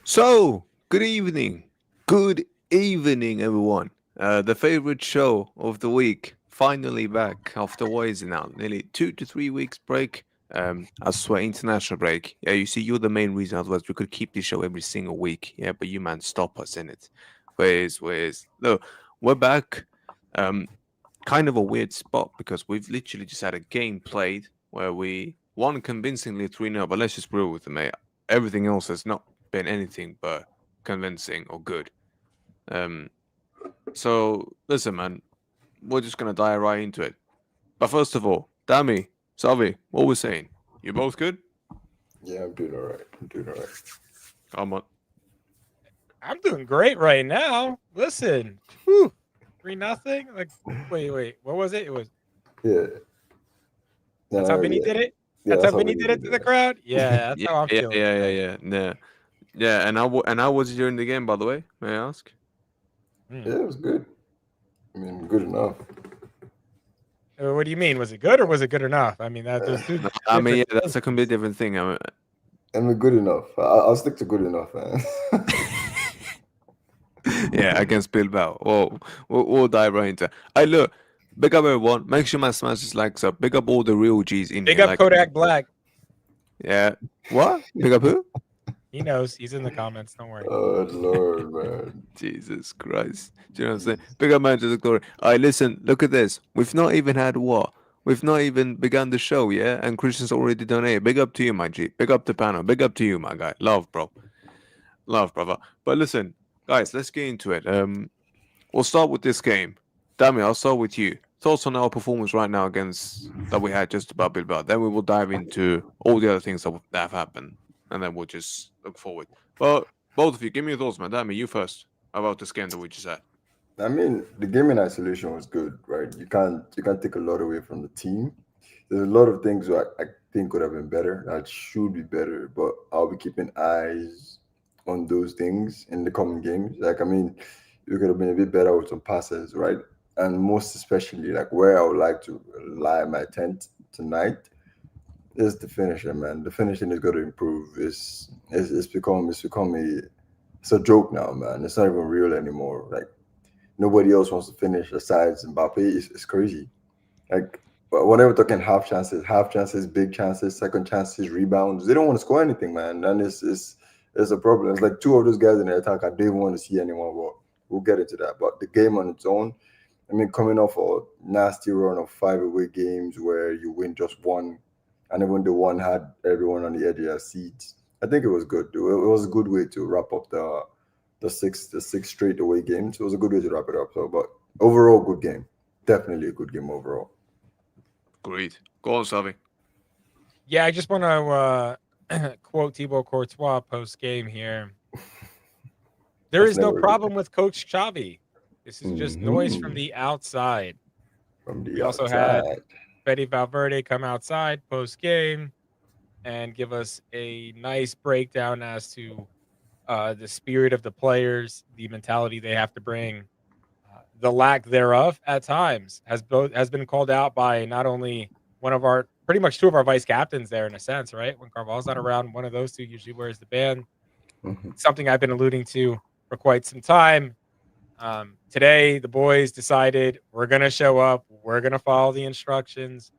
So, good evening, everyone. The favorite show of the week finally back after what is it now? Nearly 2 to 3 weeks break. I swear, international break. Yeah, you see, you're the main reason. Otherwise, we could keep this show every single week. Yeah, but you man, stop us in it. Where's? No, we're back. Um, kind of a weird spot because we've literally just had a game played where we won convincingly 3-0. But let's just be real with them, mate. Everything else has not been anything but convincing or good. Um, so listen, man, we're just gonna dive right into it. But first of all, Dami, Salvi, what we're saying? You both good? Yeah, I'm doing all right. I'm doing all right. Come on. I'm doing great right now. Listen, whew, 3-0. Like, wait, what was it? It was Yeah, that's how no, Vinny yeah, did it. yeah. That's That's how how we Vinny need did to it to do the it. crowd. Yeah, that's Yeah, how I'm yeah, feeling yeah, yeah, today. yeah, yeah. Yeah, and how was you during the game, by the way? May I ask? Hmm. Yeah, it was good. I mean, good enough. What do you mean? Was it good or was it good enough? I mean, that Uh, those two No, I mean, different yeah, that's a things. completely different thing. I mean, good enough. I'll stick to good enough, man. Yeah, against Bilbao. We'll dive right into. I look, big up everyone. Make sure my smashes likes up. Big up all the real G's in Big here. up Like, Kodak Black. yeah, what? Big up who? He knows. He's in the comments. Don't worry. Oh Lord, man. Jesus Christ. Do you know what I'm saying? Big up Manchester Glory. All right, listen, look at this. We've not even had what? We've not even begun the show, yeah? And Christian's already donated. Big up to you, my G. Big up to Pano. Big up to you, my guy. Love, bro. Love, brother. But listen, guys, let's get into it. We'll start with this game. Dami, I'll start with you. Thoughts on our performance right now against that we had just about Bilbao. Then we will dive into all the other things that have happened, and then we'll just look forward. But both of you, give me your thoughts, man. Dami, you first about this game that we just had. I mean, the game in isolation was good, right? You can't take a lot away from the team. There's a lot of things that I think could have been better, that should be better, but I'll be keeping eyes on those things in the coming games. Like, I mean, you could have been a bit better with some passes, right? And most especially, like where I would like to lie my tent tonight is the finishing, man. The finishing is going to improve. It's a joke now, man. It's not even real anymore. Like nobody else wants to finish aside Mbappe. It's crazy. Like whenever talking half chances, big chances, second chances, rebounds, they don't want to score anything, man. And it's a problem. It's like two of those guys in the attack. I don't even want to see anyone. But we'll get into that. But the game on its own, I mean, coming off a nasty run of five away games where you win just one, and even the one had everyone on the edge of their seats. I think it was good. It was a good way to wrap up the six straight away games. It was a good way to wrap it up. So, but overall, good game. Definitely a good game overall. Great. Go on, Savi. Yeah, I just want to quote Thibaut Courtois post game here. There That's is no never a good thing. problem with Coach Xavi. This is just noise from Hmm. the outside. From We the also had outside. Fede Valverde come outside post game and give us a nice breakdown as to the spirit of the players, the mentality they have to bring, the lack thereof at times has been called out by not only one of our pretty much two of our vice captains there in a sense, right? When Carvalho's not around, one of those two usually wears the band. Mhm. Something I've been alluding to for quite some time. Today, the boys decided we're going to show up. We're going to follow the instructions.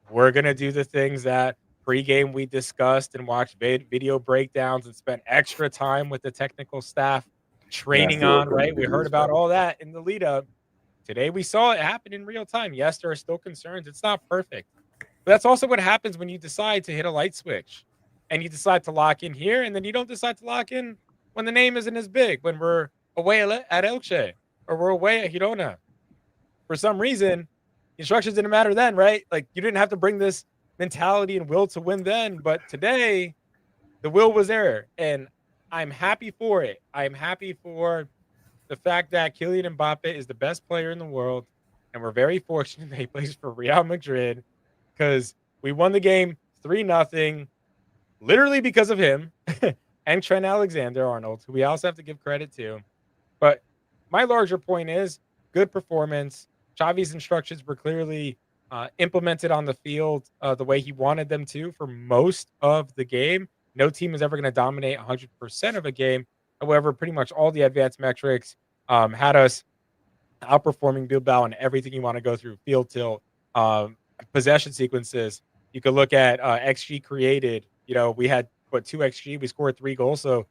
We're going to do the things that pregame we discussed and watched video breakdowns and spent extra time with the technical staff training Nasty on, work on the right? We heard videos, about man. all that in the lead up. Today, we saw it happen in real time. Yes, there are still concerns. It's not perfect. But that's also what happens when you decide to hit a light switch and you decide to lock in here, and then you don't decide to lock in when the name isn't as big, when we're away at Elche or we're away at Girona. For some reason, instructions didn't matter then, right? Like you didn't have to bring this mentality and will to win then, but today the will was there, and I'm happy for it. I'm happy for the fact that Kylian Mbappe is the best player in the world, and we're very fortunate that he plays for Real Madrid because we won the game 3-0, literally because of him and Trent Alexander Arnold, who we also have to give credit to. But my larger point is good performance. Xavi's instructions were clearly implemented on the field the way he wanted them to for most of the game. No team is ever going to dominate 100% of a game, However, pretty much all the advanced metrics had us outperforming Bilbao in everything you want to go through: field tilt, possession sequences. You could look at XG created. We had 2 XG. We scored 3 goals. So,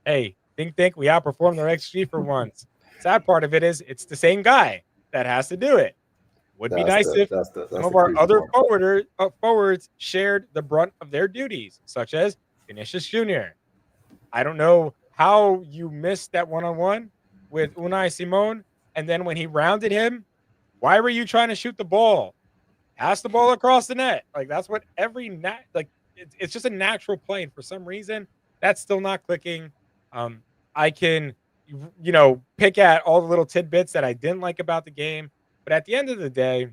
hey, think we outperformed our XG for once. Sad part of it is it's the same guy that has to do it. Would be nice if some of our crazy other part. forwards shared the brunt of their duties, such as Vinicius Jr. I don't know how you missed that one-on-one with Unai Simon, and then when he rounded him, why were you trying to shoot the ball? Pass the ball across the net. Like, that's what it's just a natural play, and for some reason, that's still not clicking. I can, pick at all the little tidbits that I didn't like about the game, but at the end of the day,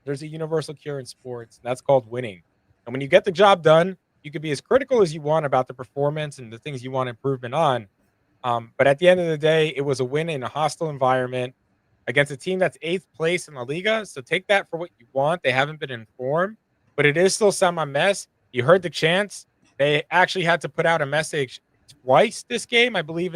there's a universal cure in sports, and that's called winning. And when you get the job done, you can be as critical as you want about the performance and the things you want improvement on. But at the end of the day, it was a win in a hostile environment against a team that's 8th place in La Liga. So take that for what you want. They haven't been informed, but it is still some a mess. You heard the chants. They actually had to put out a message twice this game. I believe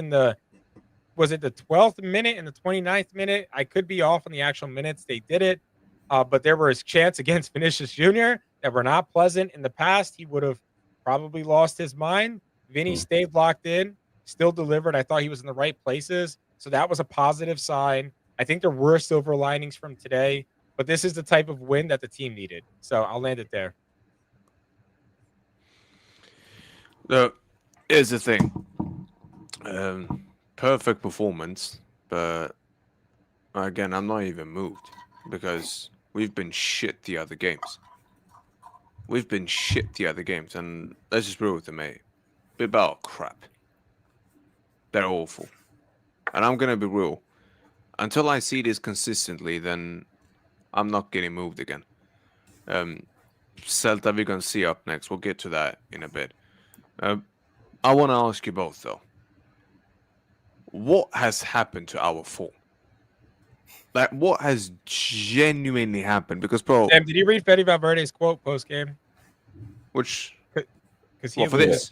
was it the 12th minute and the 29th minute? I could be off on the actual minutes they did it. But there was chants against Vinicius Jr. that were not pleasant. In the past, he would have probably lost his mind. Vinny stayed locked in, still delivered. I thought he was in the right places. So that was a positive sign. I think there were silver linings from today, but this is the type of win that the team needed. So I'll land it there. Here's the thing. Perfect performance, but again, I'm not even moved because we've been shit the other games. And let's just be real with them, mate. Bilbao crap. They're awful. And I'm gonna be real. Until I see this consistently, then I'm not getting moved again. Celta, we're gonna see up next. We'll get to that in a bit. I want to ask you both, though. What has happened to our form? Like, what has genuinely happened? Because, bro... Sam, did you read Fede Valverde's quote post-game? Which... Because he for this?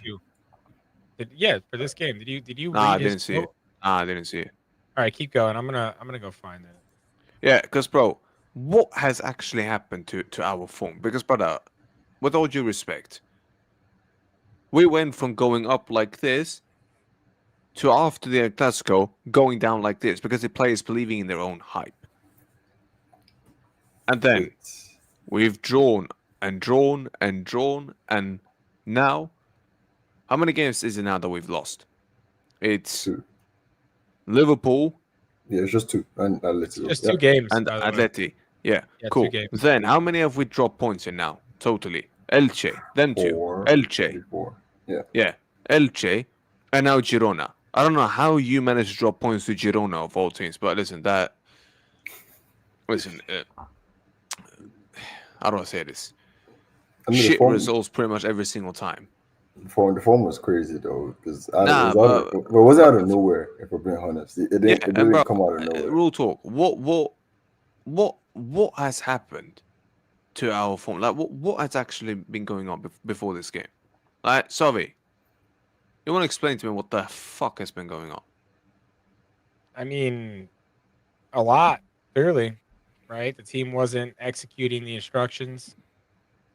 For this game. Did you Nah, read I didn't his see quote? it. I didn't see it. All right, keep going. I'm gonna go find it. Yeah, because, bro, what has actually happened to our form? Because, brother, with all due respect, we went from going up like this to after the El Clasico going down like this because the players believing in their own hype. And then we've drawn and drawn and drawn, and now, how many games is it now that we've lost? It's 2. Liverpool. Yeah, it's just 2. And Atletico. Just 2 games. And Atleti. Yeah, cool. 2 games. Then how many have we dropped points in now? Totally. Elche. Then 2. 4. Elche. 4. Yeah. Yeah. Elche. And now Girona. I don't know how you managed to drop points to Girona of all teams, but listen, how do I say this? I mean, Shit results pretty much every single time. The form was crazy though, because it wasn't out of nowhere. If we're being honest, it didn't come out of nowhere. Real talk. What has happened to our form? Like, what has actually been going on before this game? Like, sorry, you want to explain to me what the fuck has been going on? I mean, a lot, clearly, right? The team wasn't executing the instructions.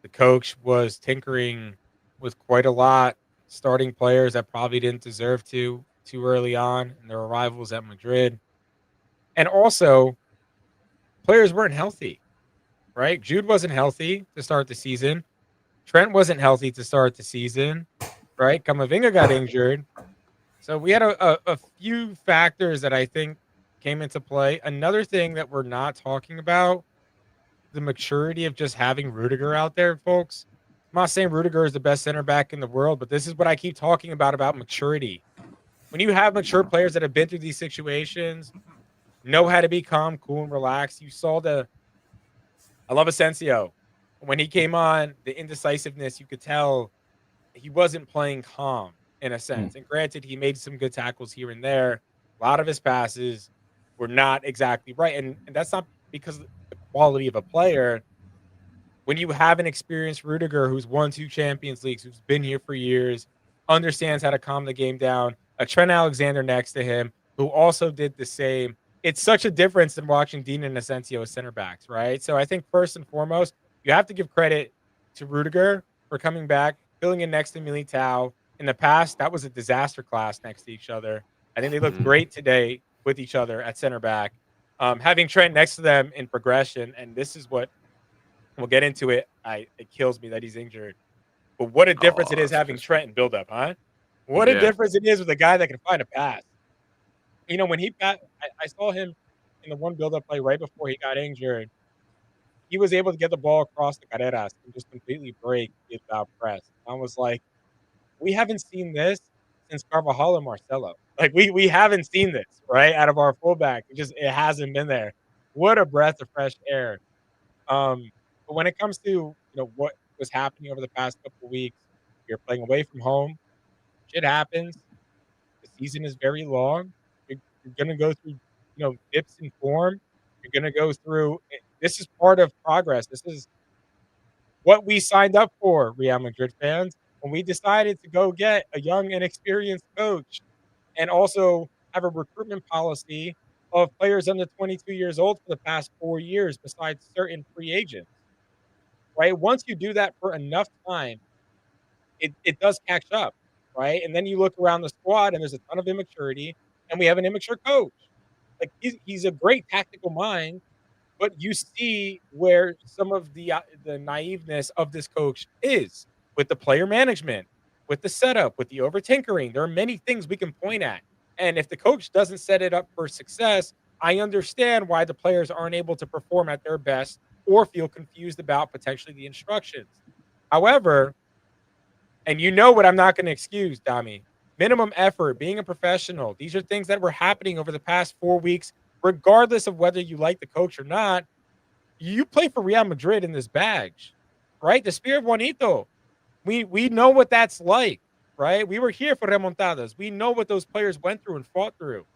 The coach was tinkering with quite a lot, starting players that probably didn't deserve to too early on in their arrivals at Madrid. And also, players weren't healthy, right? Jude wasn't healthy to start the season. Trent wasn't healthy to start the season, right? Camavinga got injured. So we had a few factors that I think came into play. Another thing that we're not talking about, the maturity of just having Rudiger out there, folks. I'm not saying Rudiger is the best center back in the world, but this is what I keep talking about maturity. When you have mature players that have been through these situations, know how to be calm, cool, and relaxed. You saw I love Asensio. When he came on, the indecisiveness, you could tell he wasn't playing calm in a sense. And granted, he made some good tackles here and there. A lot of his passes were not exactly right. And that's not because of the quality of a player. When you have an experienced Rudiger who's won 2 Champions Leagues, who's been here for years, understands how to calm the game down, Trent Alexander next to him, who also did the same. It's such a difference than watching Dean and Asensio as center backs, right? So I think first and foremost, you have to give credit to Rudiger for coming back, filling in next to Militao. In the past, that was a disaster class next to each other. I think they looked great today with each other at center back. Having Trent next to them in progression, and this is what we'll get into it. It kills me that he's injured. But what a difference it is that's having frustrating. Trent in build-up, huh? What a Yeah. difference it is with a guy that can find a pass. When I saw him in the one build-up play right before he got injured. He was able to get the ball across the Carreras and just completely break the press. I was like, we haven't seen this since Carvajal and Marcelo. Like we haven't seen this, right? Out of our fullback. It hasn't been there. What a breath of fresh air. But when it comes to what was happening over the past couple of weeks, you're playing away from home. Shit happens. The season is very long. You're gonna go through dips in form. You're gonna go through. This is part of progress. This is what we signed up for, Real Madrid fans, when we decided to go get a young and experienced coach and also have a recruitment policy of players under 22 years old for the past 4 years, besides certain free agents, right? Once you do that for enough time, it does catch up, right? And then you look around the squad and there's a ton of immaturity, and we have an immature coach. Like he's a great tactical mind, but you see where some of the naiveness of this coach is with the player management, with the setup, with the over tinkering. There are many things we can point at. And if the coach doesn't set it up for success, I understand why the players aren't able to perform at their best or feel confused about potentially the instructions. However, and what I'm not going to excuse, Dami, minimum effort, being a professional. These are things that were happening over the past 4 weeks, regardless of whether you like the coach or not. You play for Real Madrid in this badge, right? The Spirit Bonito. We know what that's like, right? We were here for remontadas. We know what those players went through and fought through.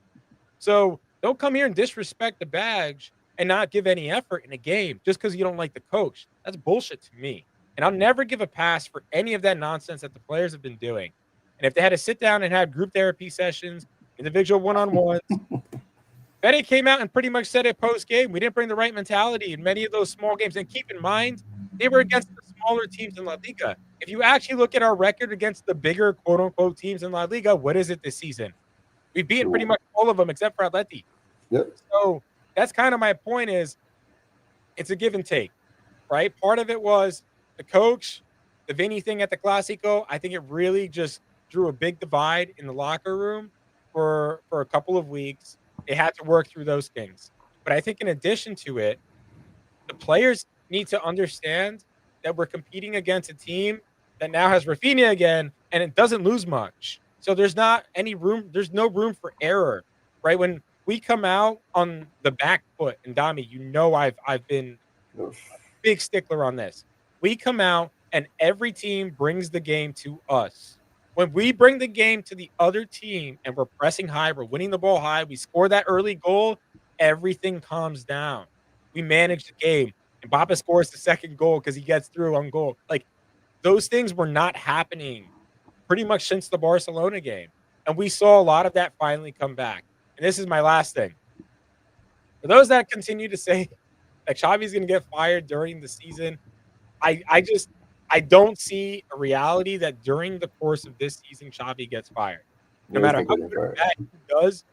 So don't come here and disrespect the badge and not give any effort in a game just because you don't like the coach. That's bullshit to me. And I'll never give a pass for any of that nonsense that the players have been doing. And if they had to sit down and have group therapy sessions, individual one-on-ones, Betty came out and pretty much said it post-game. We didn't bring the right mentality in many of those small games. And keep in mind, they were against the smaller teams in La Liga. If you actually look at our record against the bigger, quote-unquote, teams in La Liga, what is it this season? We've beaten pretty much all of them except for Atleti. Yep. So that's kind of my point is it's a give and take, right? Part of it was the coach, the Vinny thing at the Clásico. I think it really just drew a big divide in the locker room for a couple of weeks. They had to work through those things. But I think in addition to it, the players need to understand that we're competing against a team that now has Rafinha again, and it doesn't lose much. So there's not any room. There's no room for error, right? When we come out on the back foot, and Dami, I've been a big stickler on this. We come out and every team brings the game to us. When we bring the game to the other team and we're pressing high, we're winning the ball high, we score that early goal, everything calms down. We manage the game. Mbappe scores the second goal because he gets through on goal. Like those things were not happening pretty much since the Barcelona game. And we saw a lot of that finally come back. And this is my last thing. For those that continue to say that Xavi's going to get fired during the season, I don't see a reality that during the course of this season, Xavi gets fired. No matter how good or bad he does,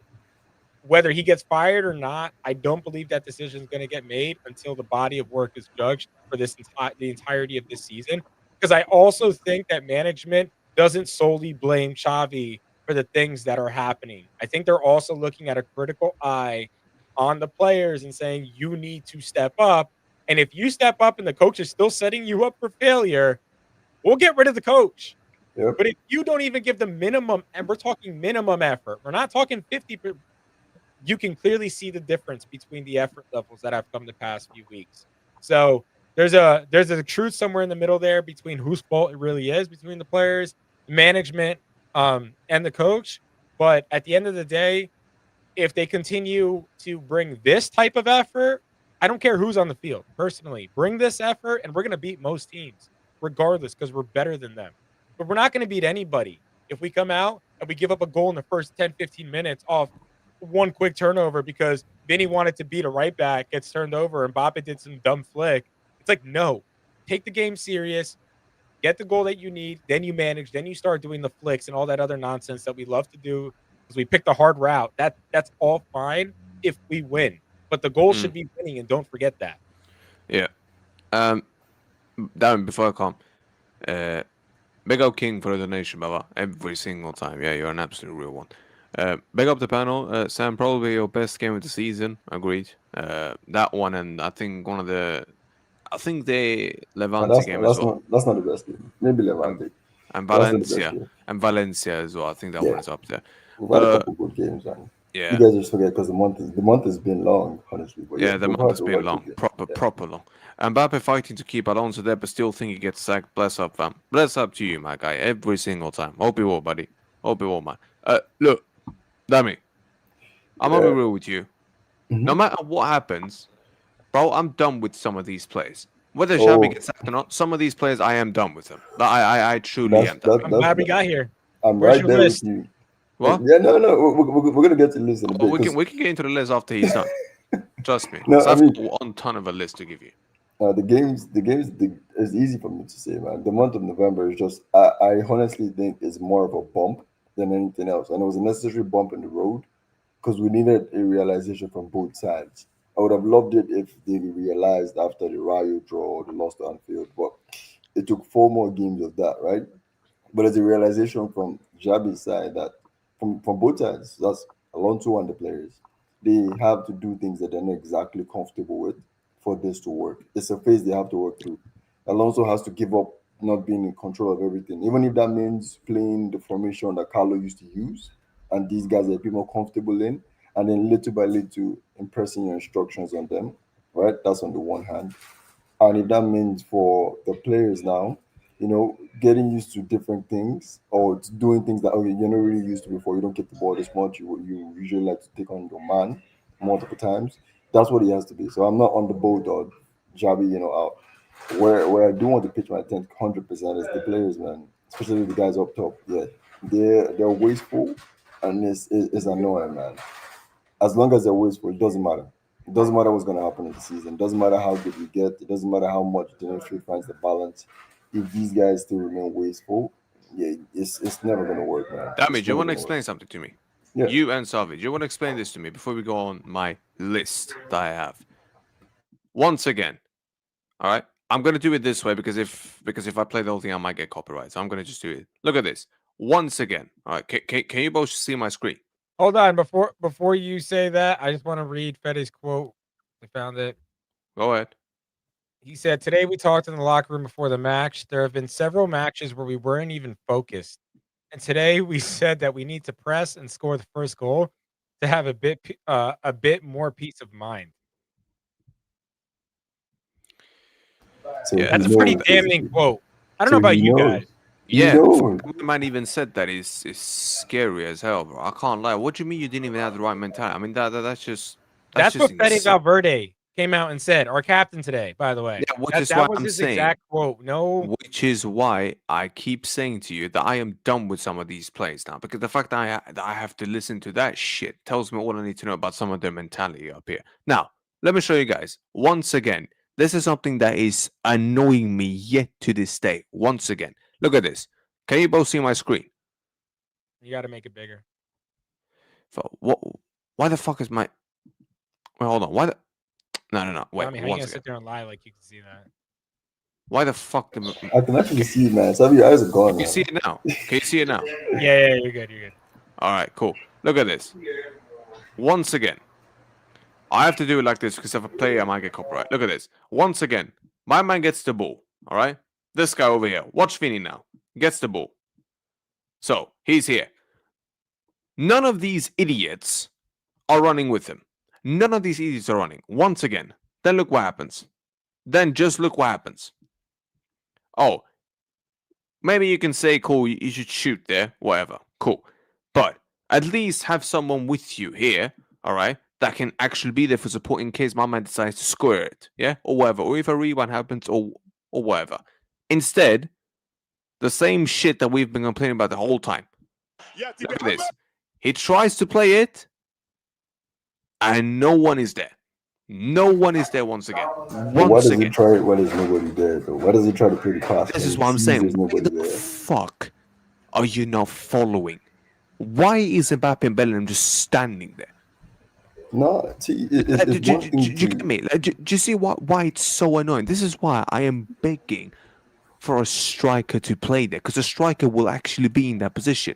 whether he gets fired or not, I don't believe that decision is going to get made until the body of work is judged for the entirety of this season. Because I also think that management doesn't solely blame Xavi for the things that are happening. I think they're also looking at a critical eye on the players and saying, you need to step up. And if you step up and the coach is still setting you up for failure, we'll get rid of the coach. Yep. But if you don't even give the minimum, and we're talking minimum effort, we're not talking 50, you can clearly see the difference between the effort levels that have come the past few weeks. So there's a truth somewhere in the middle there between whose fault it really is, between the players, management, and the coach. But at the end of the day, if they continue to bring this type of effort, I don't care who's on the field. Personally, bring this effort, and we're going to beat most teams, regardless, because we're better than them. But we're not going to beat anybody if we come out and we give up a goal in the first 10, 15 minutes off one quick turnover because Vinny wanted to beat a right back, gets turned over, and Mbappe did some dumb flick. It's like, no, take the game serious, get the goal that you need, then you manage, then you start doing the flicks and all that other nonsense that we love to do because we picked the hard route. That's all fine if we win, but the goal should be winning, and don't forget that. Yeah. Darren, before I come, big up King for the donation, brother. Every single time. Yeah, you're an absolute real one. Big up the panel. Sam, probably your best game of the season. Agreed. That one, and I think I think the Levante game as well. That's not the best game. Maybe And, Levante. and That's not the best Valencia. game. And Valencia as well. I think that Yeah. one is up there. We've had a couple good games, man. Yeah. You guys just forget because the month has been long, honestly. But Yeah, the we've month had has been long. good games. Proper long. Mbappe fighting to keep Alonso there, but still think he gets sacked. Bless up, fam. Bless up to you, my guy. Every single time. Hope you will, buddy. Hope you will, man. Look, Dami, I'm gonna be real with you. Mhm. No matter what happens, bro, I'm done with some of these players. Whether Xabi gets sacked or not, some of these players, I am done with them. I truly am done. I'm glad we got here. I'm Where's right your there list? with you. What? Yeah, no. We're gonna get to the list in a bit. Oh, 'cause, we can get into the list after he's done. Trust me. No, So I I've mean- got one ton of a list to give you. the games, it's easy for me to say, man. The month of November is just, I honestly think is more of a bump than anything else, and it was a necessary bump in the road because we needed a realization from both sides. I would have loved it if they realized after the Rayo draw or the loss to Anfield, but it took 4 more games of that, right? But there's a realization from Jabi's side that from both sides, that's Alonso and the players, they have to do things that they're not exactly comfortable with for this to work. It's a phase they have to work through. Alonso has to give up not being in control of everything, even if that means playing the formation that Carlo used to use, and these guys are a bit more comfortable in, and then little by little impressing your instructions on them. Right? That's on the one hand. And if that means for the players now, getting used to different things or doing things that okay, you're not really used to before. You don't get the ball this much. You usually like to take on your man multiple times. That's what he has to be. So I'm not on the boat of Javi, out. Where I do want to pitch my tent 100% is the players, man. Especially the guys up top. Yeah, they're wasteful, and it's annoying, man. As long as they're wasteful, it doesn't matter. It doesn't matter what's going to happen in the season. It doesn't matter how good we get. It doesn't matter how much the field finds the balance. If these guys still remain wasteful, yeah, it's never going to work, man. Damage, It's you never want to gonna explain work. something to me? Yeah. You and Savage, you want to explain this to me before we go on my list that I have? Once again, all right. I'm gonna do it this way because if I play the whole thing, I might get copyright. So I'm gonna just do it. Look at this. Once again, all right. Can you both see my screen? Hold on, before you say that, I just want to read Fede's quote. I found it. Go ahead. He said, "Today we talked in the locker room before the match. There have been several matches where we weren't even focused. And today we said that we need to press and score the first goal to have a bit more peace of mind." So Yeah, That's a he pretty knows, damning basically. quote. I don't So know about he you knows. guys. He Yeah, the knows. fact that my man even said that is scary as hell, bro. I can't lie. What do you mean you didn't even have the right mentality? I mean that's just That's what Fede insane. Valverde came out and said. Our captain today, by the way. Yeah, which That, is that why was I'm his saying. exact quote. No, Which is why I keep saying to you that I am done with some of these plays now, because the fact that I have to listen to that shit tells me all I need to know about some of their mentality up here. Now, let me show you guys. Once again, this is something that is annoying me yet to this day. Once again, look at this. Can you both see my screen? you got to make it bigger. What? Why the fuck is my? Wait, hold on. Why the? No. Wait. Tommy, how you gonna sit there and lie like you can see that? Why the fuck? I can actually see it, man. Some of your eyes are gone. Can you see it now? Can you see it now? Yeah, you're good. You're good. All right, cool. Look at this. Once again, I have to do it like this because if I play, I might get copyright. Look at this. Once again, my man gets the ball. All right. This guy over here. Watch Vinny now. Gets the ball. So he's here. None of these idiots are running with him. None of these idiots are running. Once again. Then look what happens. Then just look what happens. Oh, maybe you can say, cool, you should shoot there. Whatever. Cool. But at least have someone with you here. All right. That can actually be there for support in case my man decides to score it. Yeah. Or whatever. Or if a rewind happens or whatever. Instead, the same shit that we've been complaining about the whole time. Look at this. He tries to play it, and no one is there. No one is there once again. But why does he try it when there's nobody there, though? Why does he try to play the pass? This when is he what I'm sees saying. There's Why nobody the there. fuck are you not following? Why is Mbappe and Bellingham just standing there? No, see, it's Do one thing you get me? Do you see why it's so annoying? This is why I am begging for a striker to play there, because a striker will actually be in that position.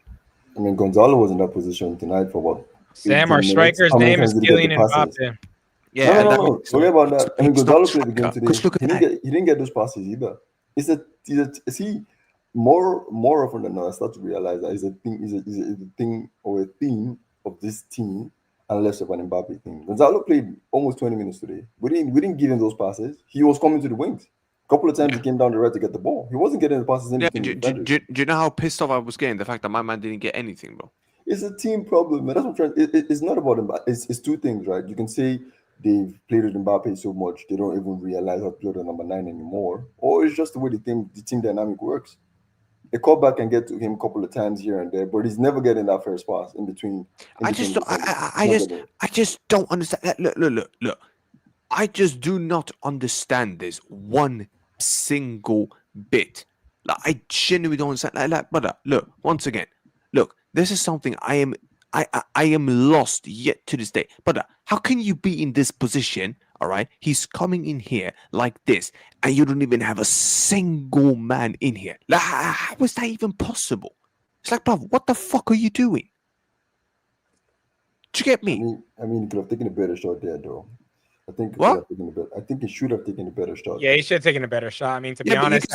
I mean, Gonzalo was in that position tonight for what? Sam, our 18 minutes? striker's How many name is times did he get the Kylian passes? Mbappe. Yeah, and No. Forget about that. I mean, it's not Gonzalo played the game striker, today. 'cause look at that. He didn't get those passes either. See, more often than not, I start to realize that it's a thing or a theme of this team, and less of an Mbappe thing. Gonzalo played almost 20 minutes today. We didn't give him those passes. He was coming to the wings. A couple of times he came down the right to get the ball. He wasn't getting the passes in Yeah, between the do defenders. you know how pissed off I was getting the fact that my man didn't get anything, bro? It's a team problem, man. That's what I'm trying. It's not about Mbappe. It's two things, right? You can say they've played with Mbappe so much they don't even realize how to play the number 9 anymore, or it's just the way the team dynamic works. A cutback can get to him a couple of times here and there, but he's never getting that first pass in between. I just don't understand. Look. I just do not understand this one single bit. Like, I genuinely don't understand. Like, brother, look, once again, look, this is something I am lost yet to this day. Brother, how can you be in this position? All right, he's coming in here like this, and you don't even have a single man in here. Like, how is that even possible? It's like, bro, what the fuck are you doing? Do you get me? I mean, he could have taken a better shot there, though. I think he should have taken a better shot. Yeah, he should have taken a better shot. I mean, to be honest,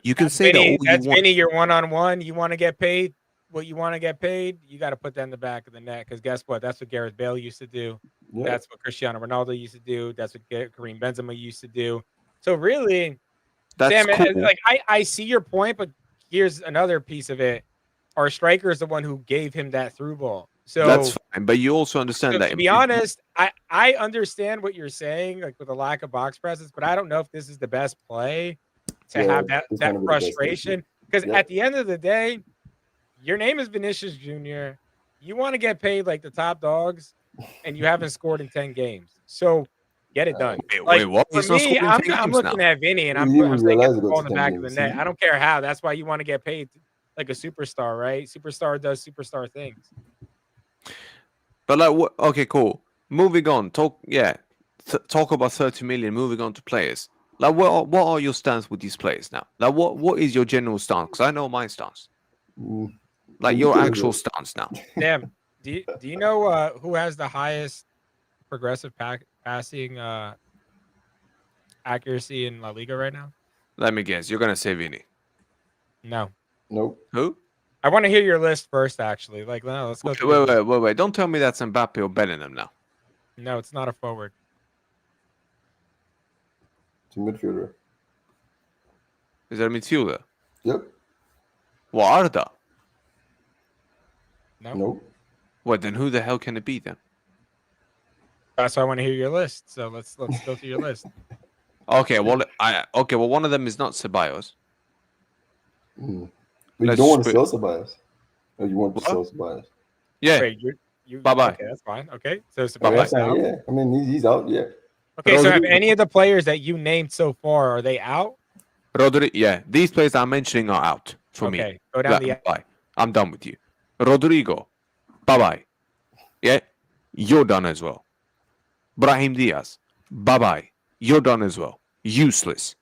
you can say that all you want. Vinny, you're one-on-one. You want to get paid what you want to get paid. You got to put that in the back of the net, because guess what? That's what Gareth Bale used to do. Yeah. That's what Cristiano Ronaldo used to do. That's what Karim Benzema used to do. So really, that's Sam, cool. like I see your point, but here's another piece of it. Our striker is the one who gave him that through ball. So that's fine, but you also understand that. To be honest, I understand what you're saying, like with the lack of box presence, but I don't know if this is the best play to have that frustration. Because at the end of the day, your name is Vinicius Jr. You want to get paid like the top dogs, and you haven't scored in 10 games. So get it done. Wait, what? For me, I'm looking at Vinny, and I'm saying get the ball in the back of the net. I don't care how. That's why you want to get paid like a superstar, right? Superstar does superstar things. But like, what? Okay, cool. Moving on. Talk about 30 million. Moving on to players. Like, what are your stance with these players now? Like, what is your general stance? Because I know my stance. Like your actual stance now. Damn. Do you know who has the highest progressive passing accuracy in La Liga right now? Let me guess. You're gonna say Vini. No. Nope. Who? I want to hear your list first, actually. Like, no, let's go. Wait. Don't tell me that's Mbappe or Bellingham now. No, it's not a forward. It's a midfielder. Is that a midfielder? Yep. What, Arda? No. Nope. What, then who the hell can it be then? That's why I want to hear your list. So let's go through your list. Okay, well, one of them is not Ceballos. But you don't want to sell Ceballos. Or you want to sell Ceballos? Yeah. Wait, you bye-bye. Okay, that's fine. Okay, so Ceballos out. Yeah, I mean he's out. Yeah. Okay, so have any of the players that you named so far, are they out? Yeah, these players I'm mentioning are out for me. Okay, go down bye. I'm done with you. Rodrigo, bye-bye. Yeah, you're done as well. Brahim Diaz, bye-bye. You're done as well. Useless.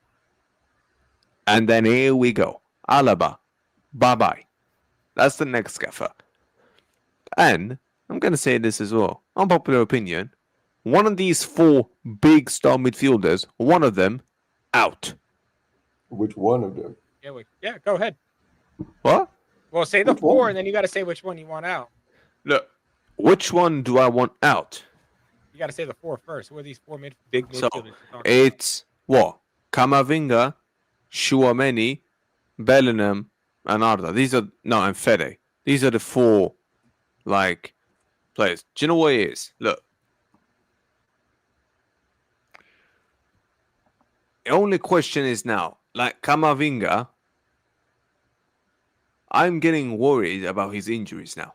And then here we go. Alaba, bye-bye. That's the next gaffer. And I'm going to say this as well. Unpopular opinion. One of these four big star midfielders, one of them, out. Which one of them? Yeah, go ahead. What? Well, say the four, and then you got to say which one you want out. Look, which one do I want out? You got to say the four first. Who are these four big midfielders? So it's what? Camavinga, Tchouaméni, Bellingham, and Arda. And Fede. These are the four, like, players. Do you know what it is? Look. The only question is now, like Camavinga, I'm getting worried about his injuries now.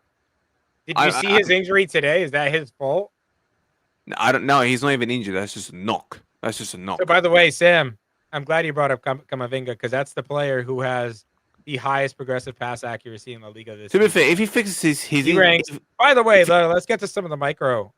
Did you see his injury today? Is that his fault? I don't know. He's not even injured. That's just a knock. That's just a knock. So, by the way, Sam, I'm glad you brought up Camavinga because that's the player who has the highest progressive pass accuracy in the league of this. To be fair, if he fixes his he ranks. By the way, let's get to some of the micro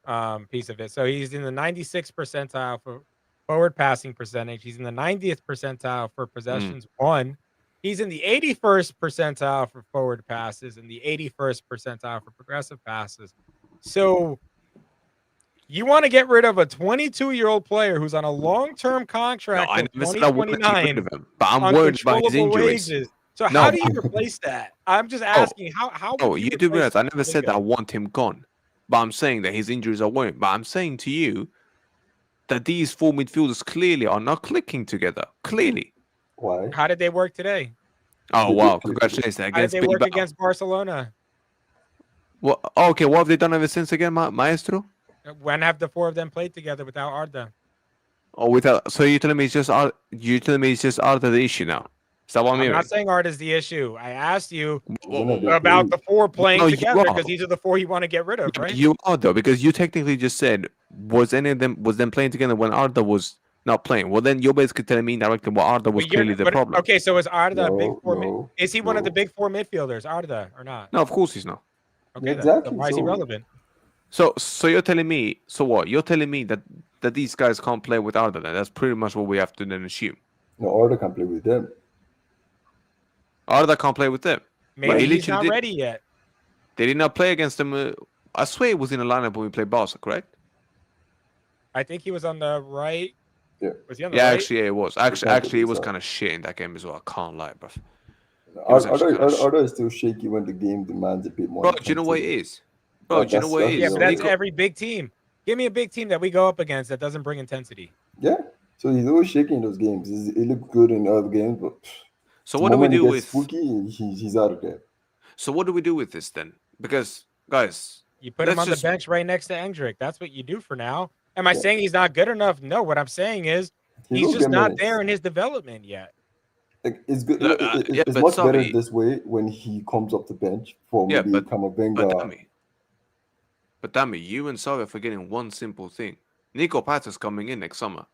piece of it. So he's in the 96th percentile for forward passing percentage. He's in the 90th percentile for possessions won. He's in the 81st percentile for forward passes and the 81st percentile for progressive passes. So you want to get rid of a 22-year-old player who's on a long-term contract I never said I want to get rid of him, but I'm worried about his injuries. Wages. So how do you replace that? I'm just asking how. Oh, you do realize I never said that I want him gone, but I'm saying that his injuries are worrying. But I'm saying to you that these four midfielders clearly are not clicking together. Clearly. Why? How did they work today? Oh wow! Congratulations against. How did they work against Barcelona? Well, okay. What have they done ever since again, Maestro? When have the four of them played together without Arda? Oh, without. So you're telling me it's just Arda? You're telling me it's just Arda the issue now? Is that what I'm not saying Arda's the issue. I asked you about the four playing together because these are the four you want to get rid of, right? You are though, because you technically just said was them playing together when Arda was not playing? Well, then you're basically telling me directly what Arda was clearly the problem. Okay, so is Arda a big four? Is he one of the big four midfielders, Arda, or not? No, of course he's not. Okay, exactly. Why is he relevant? So you're telling me? So what? You're telling me that these guys can't play with Arda? Then that's pretty much what we have to then assume. No, Arda can play with them. Arda can't play with them. Maybe he's not ready yet. They did not play against them. I swear it was in a lineup when we played Barca, correct? I think he was on the right. Yeah. Was he on the right? Actually, it was. Actually, it was kind of shit in that game as well. I can't lie, bro. Arda is still shaky when the game demands a bit more. Bro, do you know what it is? Bro, do you know what it is? Yeah, but that's every big team. Give me a big team that we go up against that doesn't bring intensity. Yeah. So he's always shaking in those games. He looked good in other games, but so what do we do with spooky? He's out of there. So what do we do with this then? Because guys, you put him on the bench right next to Endrick. That's what you do for now. Am I saying he's not good enough? No. What I'm saying is he's just not there in his development yet. Like, it's good. It's much better this way when he comes up the bench for maybe Camavinga. But Dami, you and Saga are forgetting one simple thing. Nico Patas coming in next summer.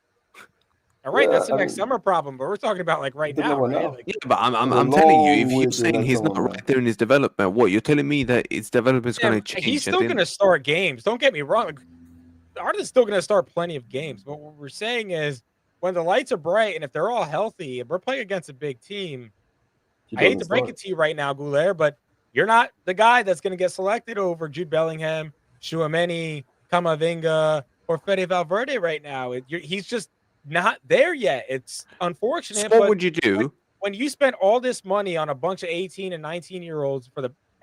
All right, that's the next summer problem, but we're talking about like right now. Right? Like, yeah, but I'm telling you, if you're saying he's not right there in his development, what you're telling me that his development's going to change? He's still going to start games. Don't get me wrong. Arda's still going to start plenty of games. But what we're saying is when the lights are bright and if they're all healthy and we're playing against a big team, I hate to break it to you right now, Goulet, but you're not the guy that's going to get selected over Jude Bellingham, Tchouaméni, Camavinga, or Fede Valverde right now. He's just not there yet. It's unfortunate. So what would you do when you spend all this money on a bunch of 18 and 19-year-olds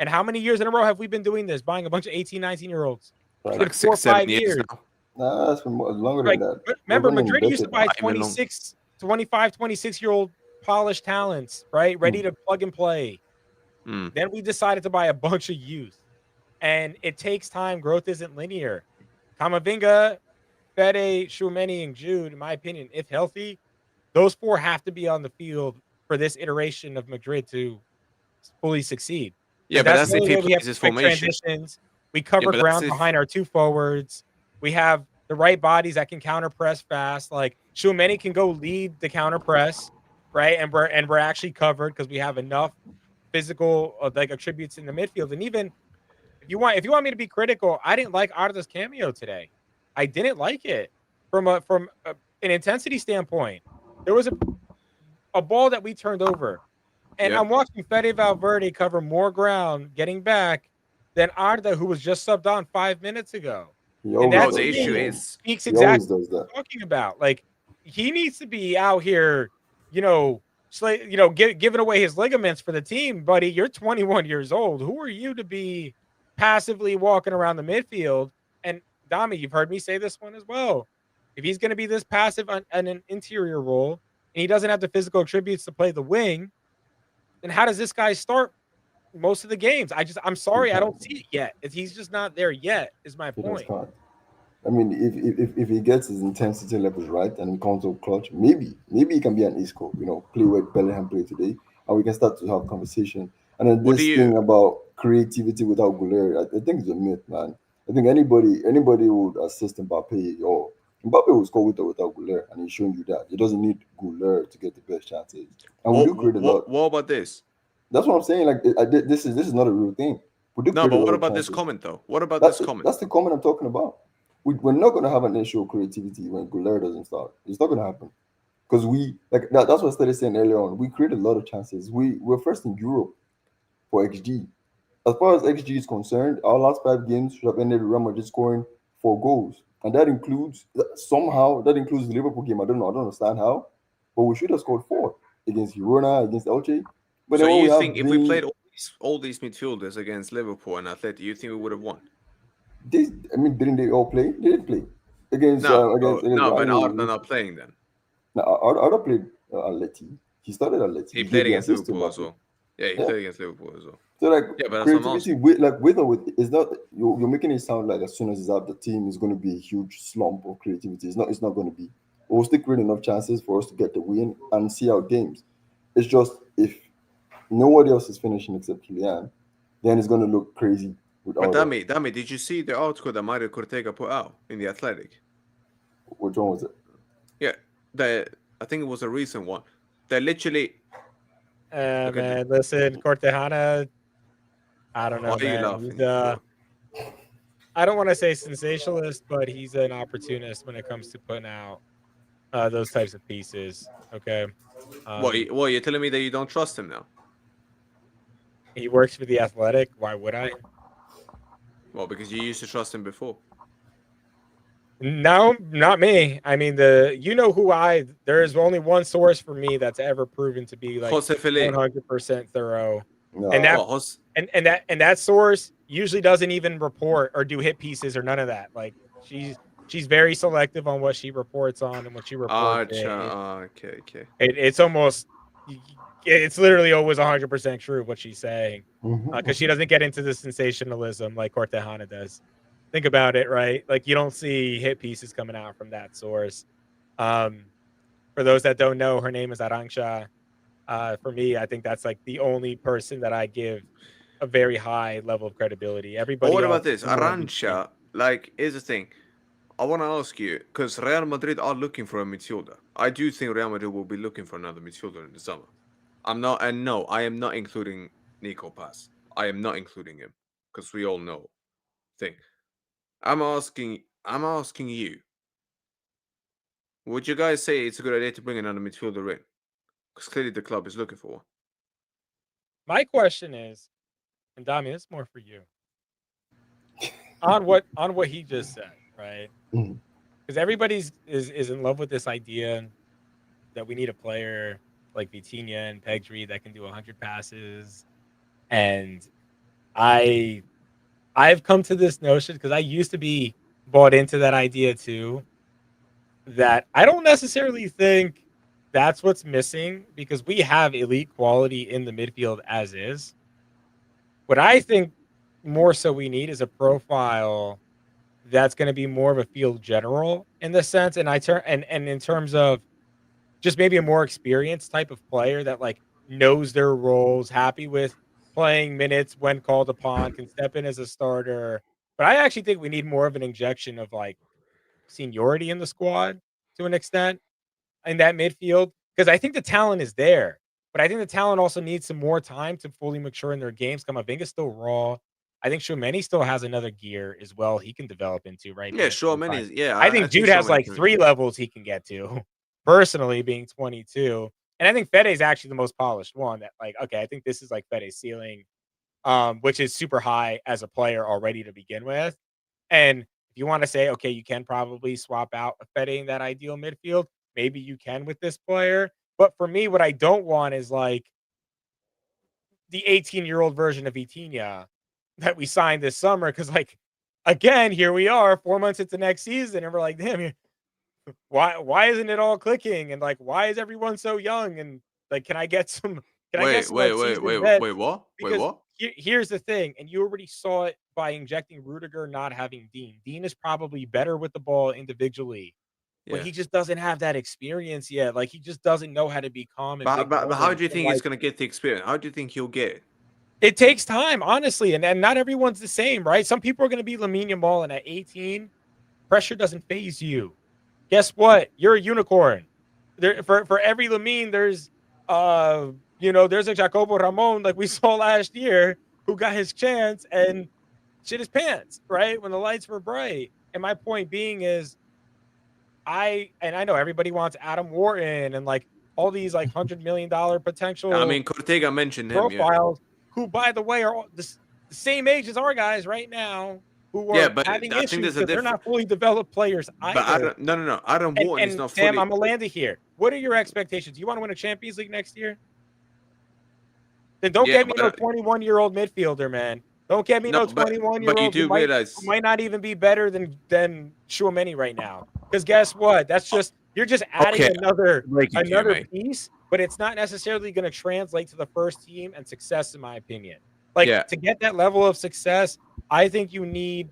and how many years in a row have we been doing this, buying a bunch of 18, 19-year-olds? Like 4 or 5 years now. Nah, that's been longer than that. Remember, Madrid used to buy 25, 26-year-old polished talents, right? Ready to plug and play. Then we decided to buy a bunch of youth. And it takes time. Growth isn't linear. Camavinga, Fede, Tchouaméni, and Jude, in my opinion, if healthy, those four have to be on the field for this iteration of Madrid to fully succeed. Yeah, but that's if he plays his formation. We cover ground behind our two forwards. We have the right bodies that can counter press fast. Like Tchouaméni can go lead the counter press, right? And we're actually covered because we have enough physical attributes in the midfield. And even if you want me to be critical, I didn't like Arda's cameo today. I didn't like it from an intensity standpoint. There was a ball that we turned over, and I'm watching Fede Valverde cover more ground getting back than Arda, who was just subbed on 5 minutes ago. And that's the issue. Speaks exactly what we're talking about. Like he needs to be out here, giving away his ligaments for the team, buddy. You're 21 years old. Who are you to be passively walking around the midfield? And Dami, you've heard me say this one as well. If he's going to be this passive on an interior role and he doesn't have the physical attributes to play the wing, then how does this guy start most of the games? I'm sorry, I don't see it yet. He's just not there yet, is my point. I mean, if he gets his intensity levels right and he comes up clutch, maybe he can be an Isco, play with Bellingham play today, and we can start to have conversation. And then What do this thing you? about creativity without Goulet, I think it's a myth, man. I think anybody would assist Mbappe, or Mbappe will score with or without Goulet, and he's showing you that he doesn't need Goulet to get the best chances. And we do create a lot. What about this? That's what I'm saying. Like this is not a real thing. We do No, create a but lot what of about this chances. comment though? What about That's this the, comment? that's the comment I'm talking about. We're not going to have an issue of creativity when Goulet doesn't start. It's not going to happen because we like that. That's what I started saying earlier on. We create a lot of chances. We're first in Europe for XG. As far as XG is concerned, our last 5 games should have ended with Real Madrid scoring 4 goals, and that includes that includes the Liverpool game. I don't know. I don't understand how, but we should have scored 4 against Girona, against Elche. But So then when you we have think if we Vini, played all these midfielders against Liverpool and Atleti, you think we would have won? I mean, didn't they all play? They did play against No, against no, but Rangers. Arda not playing then. Now, Arda played Atleti. He started Atleti. He He gave played the against assist to Liverpool as Mbappe. well. Yeah, he Yeah. played against Liverpool as well. So like Yeah, but that's what I'm creativity asking. with or with is not you're making it sound like as soon as it's out the team is going to be a huge slump of creativity. It's not going to be. We'll still create enough chances for us to get the win and see out games. It's just if nobody else is finishing except Kylian, then it's going to look crazy But without us. Dami, did you see the article that Mario Cortega put out in the Athletic? Which one was it? Yeah, I think it was a recent one. They literally look at Man, listen, Cortejana, I don't why know, are you man. He's laughing, bro? I don't want to say sensationalist, but he's an opportunist when it comes to putting out those types of pieces. Okay. What you're telling me that you don't trust him now? He works for the Athletic. Why would I? Well, because you used to trust him before. No, not me. I mean, there is only one source for me that's ever proven to be like Jose Fele. 100% thorough. No. And that Well, Jose, and that source usually doesn't even report or do hit pieces or none of that. Like she's very selective on what she reports on and what she reports in. okay. It's almost it's literally always 100% true what she's saying because she doesn't get into the sensationalism like Cortejana does. Think about it, right? Like you don't see hit pieces coming out from that source. Um, for those that don't know, her name is Arangsha. For me, I think that's like the only person that I give a very high level of credibility. But Everybody what else about this? is more in between. Arancha, like, here's the thing. I want to ask you, because Real Madrid are looking for a midfielder. I do think Real Madrid will be looking for another midfielder in the summer. I'm not, and no, I am not including Nico Pass. I am not including him, because we all know thing. I'm asking you, would you guys say it's a good idea to bring another midfielder in? Because clearly the club is looking for one. My question is, and Dami, this is more for you. On what he just said, right? Mhm. Because everybody's is in love with this idea that we need a player like Vitinha and Pedri that can do 100 passes, and I've come to this notion because I used to be bought into that idea too. That I don't necessarily think that's what's missing because we have elite quality in the midfield as is. What I think more so we need is a profile that's going to be more of a field general in the sense, and in terms of just maybe a more experienced type of player that like knows their roles, happy with playing minutes when called upon, can step in as a starter. But I actually think we need more of an injection of like seniority in the squad to an extent in that midfield because I think the talent is there, but I think the talent also needs some more time to fully mature in their games. Camavinga's still raw. I think Tchouaméni still has another gear as well he can develop into, right? Yeah, Being sure, many 25. is. Yeah, I I think think Jude so has many like can. 3 levels he can get to, personally being 22. And I think Fede is actually the most polished one that like, okay, I think this is like Fede's ceiling, which is super high as a player already to begin with. And if you want to say, okay, you can probably swap out a Fede in that ideal midfield, maybe you can with this player. But for me, what I don't want is like the 18-year-old version of Vitinha that we signed this summer. Cause like again, here we are 4 months into next season, and we're like, damn, why isn't it all clicking? And like, why is everyone so young? And like, can I get Wait, some wait, like wait, seasoned wait, vets? wait, what? Wait, Because what? here's the thing, and you already saw it by injecting Rudiger, not having Dean. Dean is probably better with the ball individually, but Yeah. he just doesn't have that experience yet. Like he just doesn't know how to be calm in big But how moments do you and think he's like gonna get the experience? How do you think he'll get it? It takes time, honestly, and not everyone's the same, right? Some people are going to be Lamine Yamal, and at 18, pressure doesn't phase you. Guess what? You're a unicorn. There for every Lamine, there's there's a Jacobo Ramon like we saw last year who got his chance and shit his pants, right? When the lights were bright. And my point being is I know everybody wants Adam Wharton and like all these like $100 million potential I mean, Cortega mentioned him. Yeah. profiles, who by the way are all the same age as our guys right now, who are Yeah, but having I think issues there's a because they're not fully developed players But either. Adam, no. Adam Wharton is And not Sam, fully. I'm gonna land it here. What are your expectations? You want to win a Champions League next year? Then don't Yeah, get me no but 21-year-old midfielder, man. Don't get me no but you 21-year-old do who realize. might not even be better than Chouameni right now. Because guess what? That's just you're just adding Okay, another breaking to you, mate. piece, but it's not necessarily going to translate to the first team and success, in my opinion. Like Yeah. to get that level of success, I think you need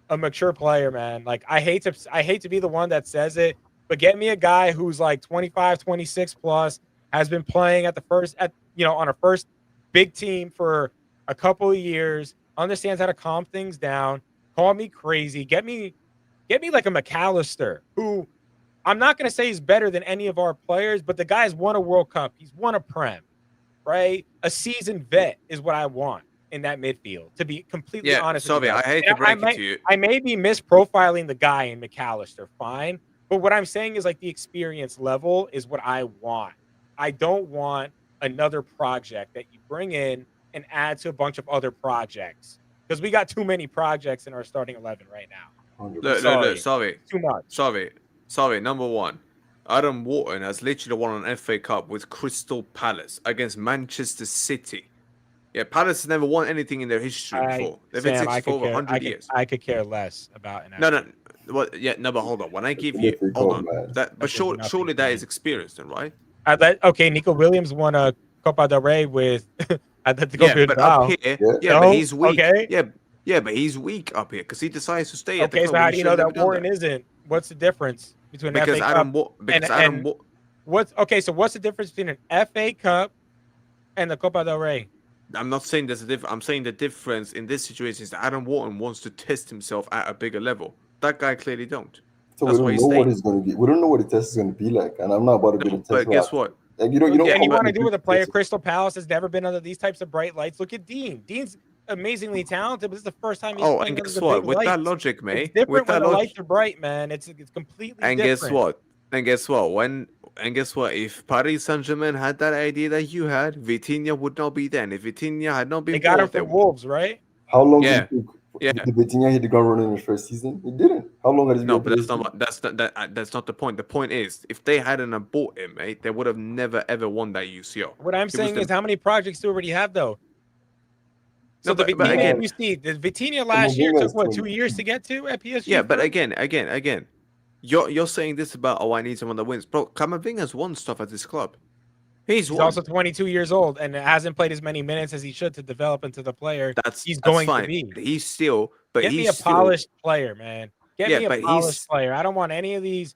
a mature player, man. Like I hate to be the one that says it, but get me a guy who's like 25, 26 plus, has been playing at the first on a first big team for a couple of years, understands how to calm things down, call me crazy, get me like a McAllister, who I'm not going to say he's better than any of our players, but the guy's won a World Cup, he's won a Prem, right? A seasoned vet is what I want in that midfield, to be completely honest with you. Sorry, I hate to break it to you. I may be misprofiling the guy in McAllister, fine, but what I'm saying is like the experience level is what I want. I don't want another project that you bring in and add to a bunch of other projects, because we got too many projects in our starting 11 right now. Look, sorry. Too much. Sorry. Number one, Adam Wharton has literally won an FA Cup with Crystal Palace against Manchester City. Yeah, Palace has never won anything in their history before. They've been Sam, 6 for over 100 years. I could care less about an No. But hold on. When I give you, hold on. But surely that is experience, then, right? Okay, Nico Williams won a Copa del Rey with Atletico Bilbao. But up here, but he's weak. Okay. Yeah, but he's weak up here because he decides to stay at the club. club. Okay, so how do you know that Wharton isn't? What's the difference between an FA Cup what's the difference between an FA Cup and the Copa del Rey? I'm not saying there's a difference. I'm saying the difference in this situation is that Adam Wharton wants to test himself at a bigger level. That guy clearly don't. So we don't know what it's going to be. We don't know what the test is going to be like, and I'm not about to be the test. But guess what? Like, you don't. And you want to do with a player? Crystal Palace has never been under these types of bright lights. Look at Dean. Dean's amazingly talented, but this is the first time he's playing and guess what? With that logic, mate. It's different when the lights are bright, man. It's completely different. Guess what? If Paris Saint-Germain had that idea that you had, Vitinha would not be there. And if Vitinha had not been, they got him from Wolves, right? How long did it took? Did Vitinha hit the ground running in his first season? He didn't. How long has he been? No, but that's not the point. The point is, if they hadn't bought him, mate, they would have never ever won that UCL. What I'm saying is, how many projects do we already have, though? So the Vitinha you see, the Vitinha last year took what 2 years to get to at PSG. Yeah, but again, you're saying this about I need someone that wins, bro. Camavinga's won stuff at this club. He's also 22 years old and hasn't played as many minutes as he should to develop into the player he's going to be. He's still, get me a polished player, man. Get me a polished player. I don't want any of these.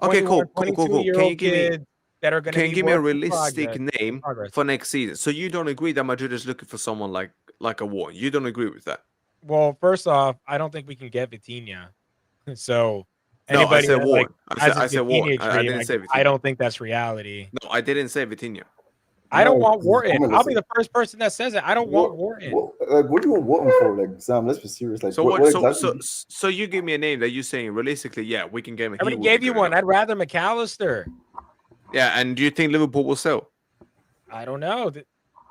Okay, cool. Can you give that are going to give me a realistic name for next season? So you don't agree that Madrid is looking for someone like a Wharton? You don't agree with that? Well, first off, I don't think we can get Vitinha. So. Anybody I said Wharton. I said Wharton. I didn't say Vitinha. I don't think that's reality. No, I didn't say Vitinha. I don't want Wharton. I'll be the first person that says it. I don't want Wharton. What do you want Wharton for? Like, Sam, let's be serious. Like, so you give me a name that you're saying realistically, yeah, we can get him. I already gave you one. I'd rather McAllister. Yeah, and do you think Liverpool will sell? I don't know.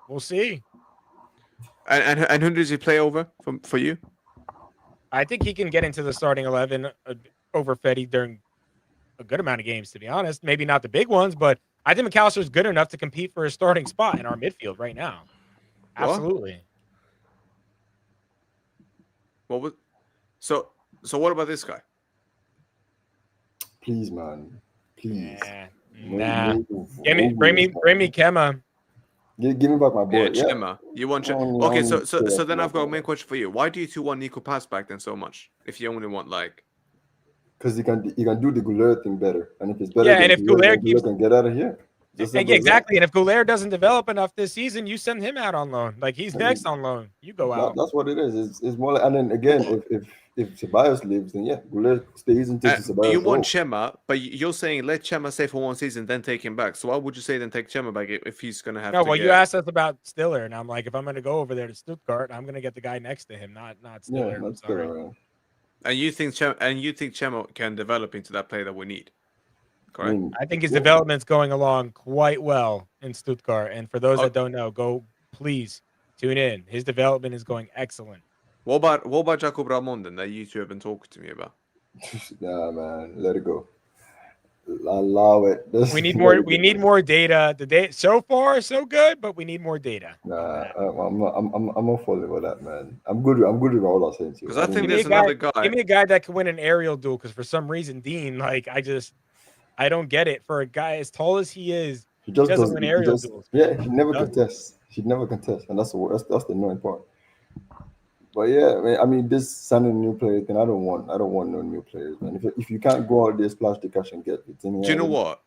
We'll see. And who does he play over for you? I think he can get into the starting 11 over Fetty during a good amount of games, to be honest. Maybe not the big ones, but I think McAllister's good enough to compete for a starting spot in our midfield right now. Absolutely. So what about this guy? Please, man. Please. Nah. Bring me Kema. Give me back my boy. Yeah, Chema. You want Chema? Okay, so then I've got a main question for you. Why do you two want Nico Pass back then so much? If you only want because he can do the Goulet thing better, and if it's better, and if Goulet can get out of here. Exactly. And if Goulet doesn't develop enough this season, you send him out on loan. Like he's next on loan. You go out. That's what it is. It's more like, and then again, if Ceballos leaves, then yeah, Goulet stays and takes Ceballos. You want Chema, but you're saying let Chema stay for one season, then take him back. So why would you say then take Chema back if he's going to have? No, well, you asked us about Stiller, and I'm like, if I'm going to go over there to Stuttgart, I'm going to get the guy next to him, not Stiller. Yeah, not Stiller. And you think Chema can develop into that player that we need? Correct. I think his development's going along quite well in Stuttgart. And for those that don't know, go please tune in. His development is going excellent. What about Jacob Ramonden that you two have been talking to me about? Nah, man, let it go. Allow it. We need more. We need more data. The data so far so good, but we need more data. Nah, I'm not falling with that, man. I'm good with all I'm saying to you. Because I think there's another guy. Give me a guy that can win an aerial duel. Because for some reason, Dean, like I don't get it. For a guy as tall as he is, he doesn't win aerial duels. Yeah, he never contests. He'd never contest, and that's the annoying part. But yeah, I mean, this signing new players, then I don't want no new players, man. If you can't go out there, splash the cash and get Vitinha. Do you know what?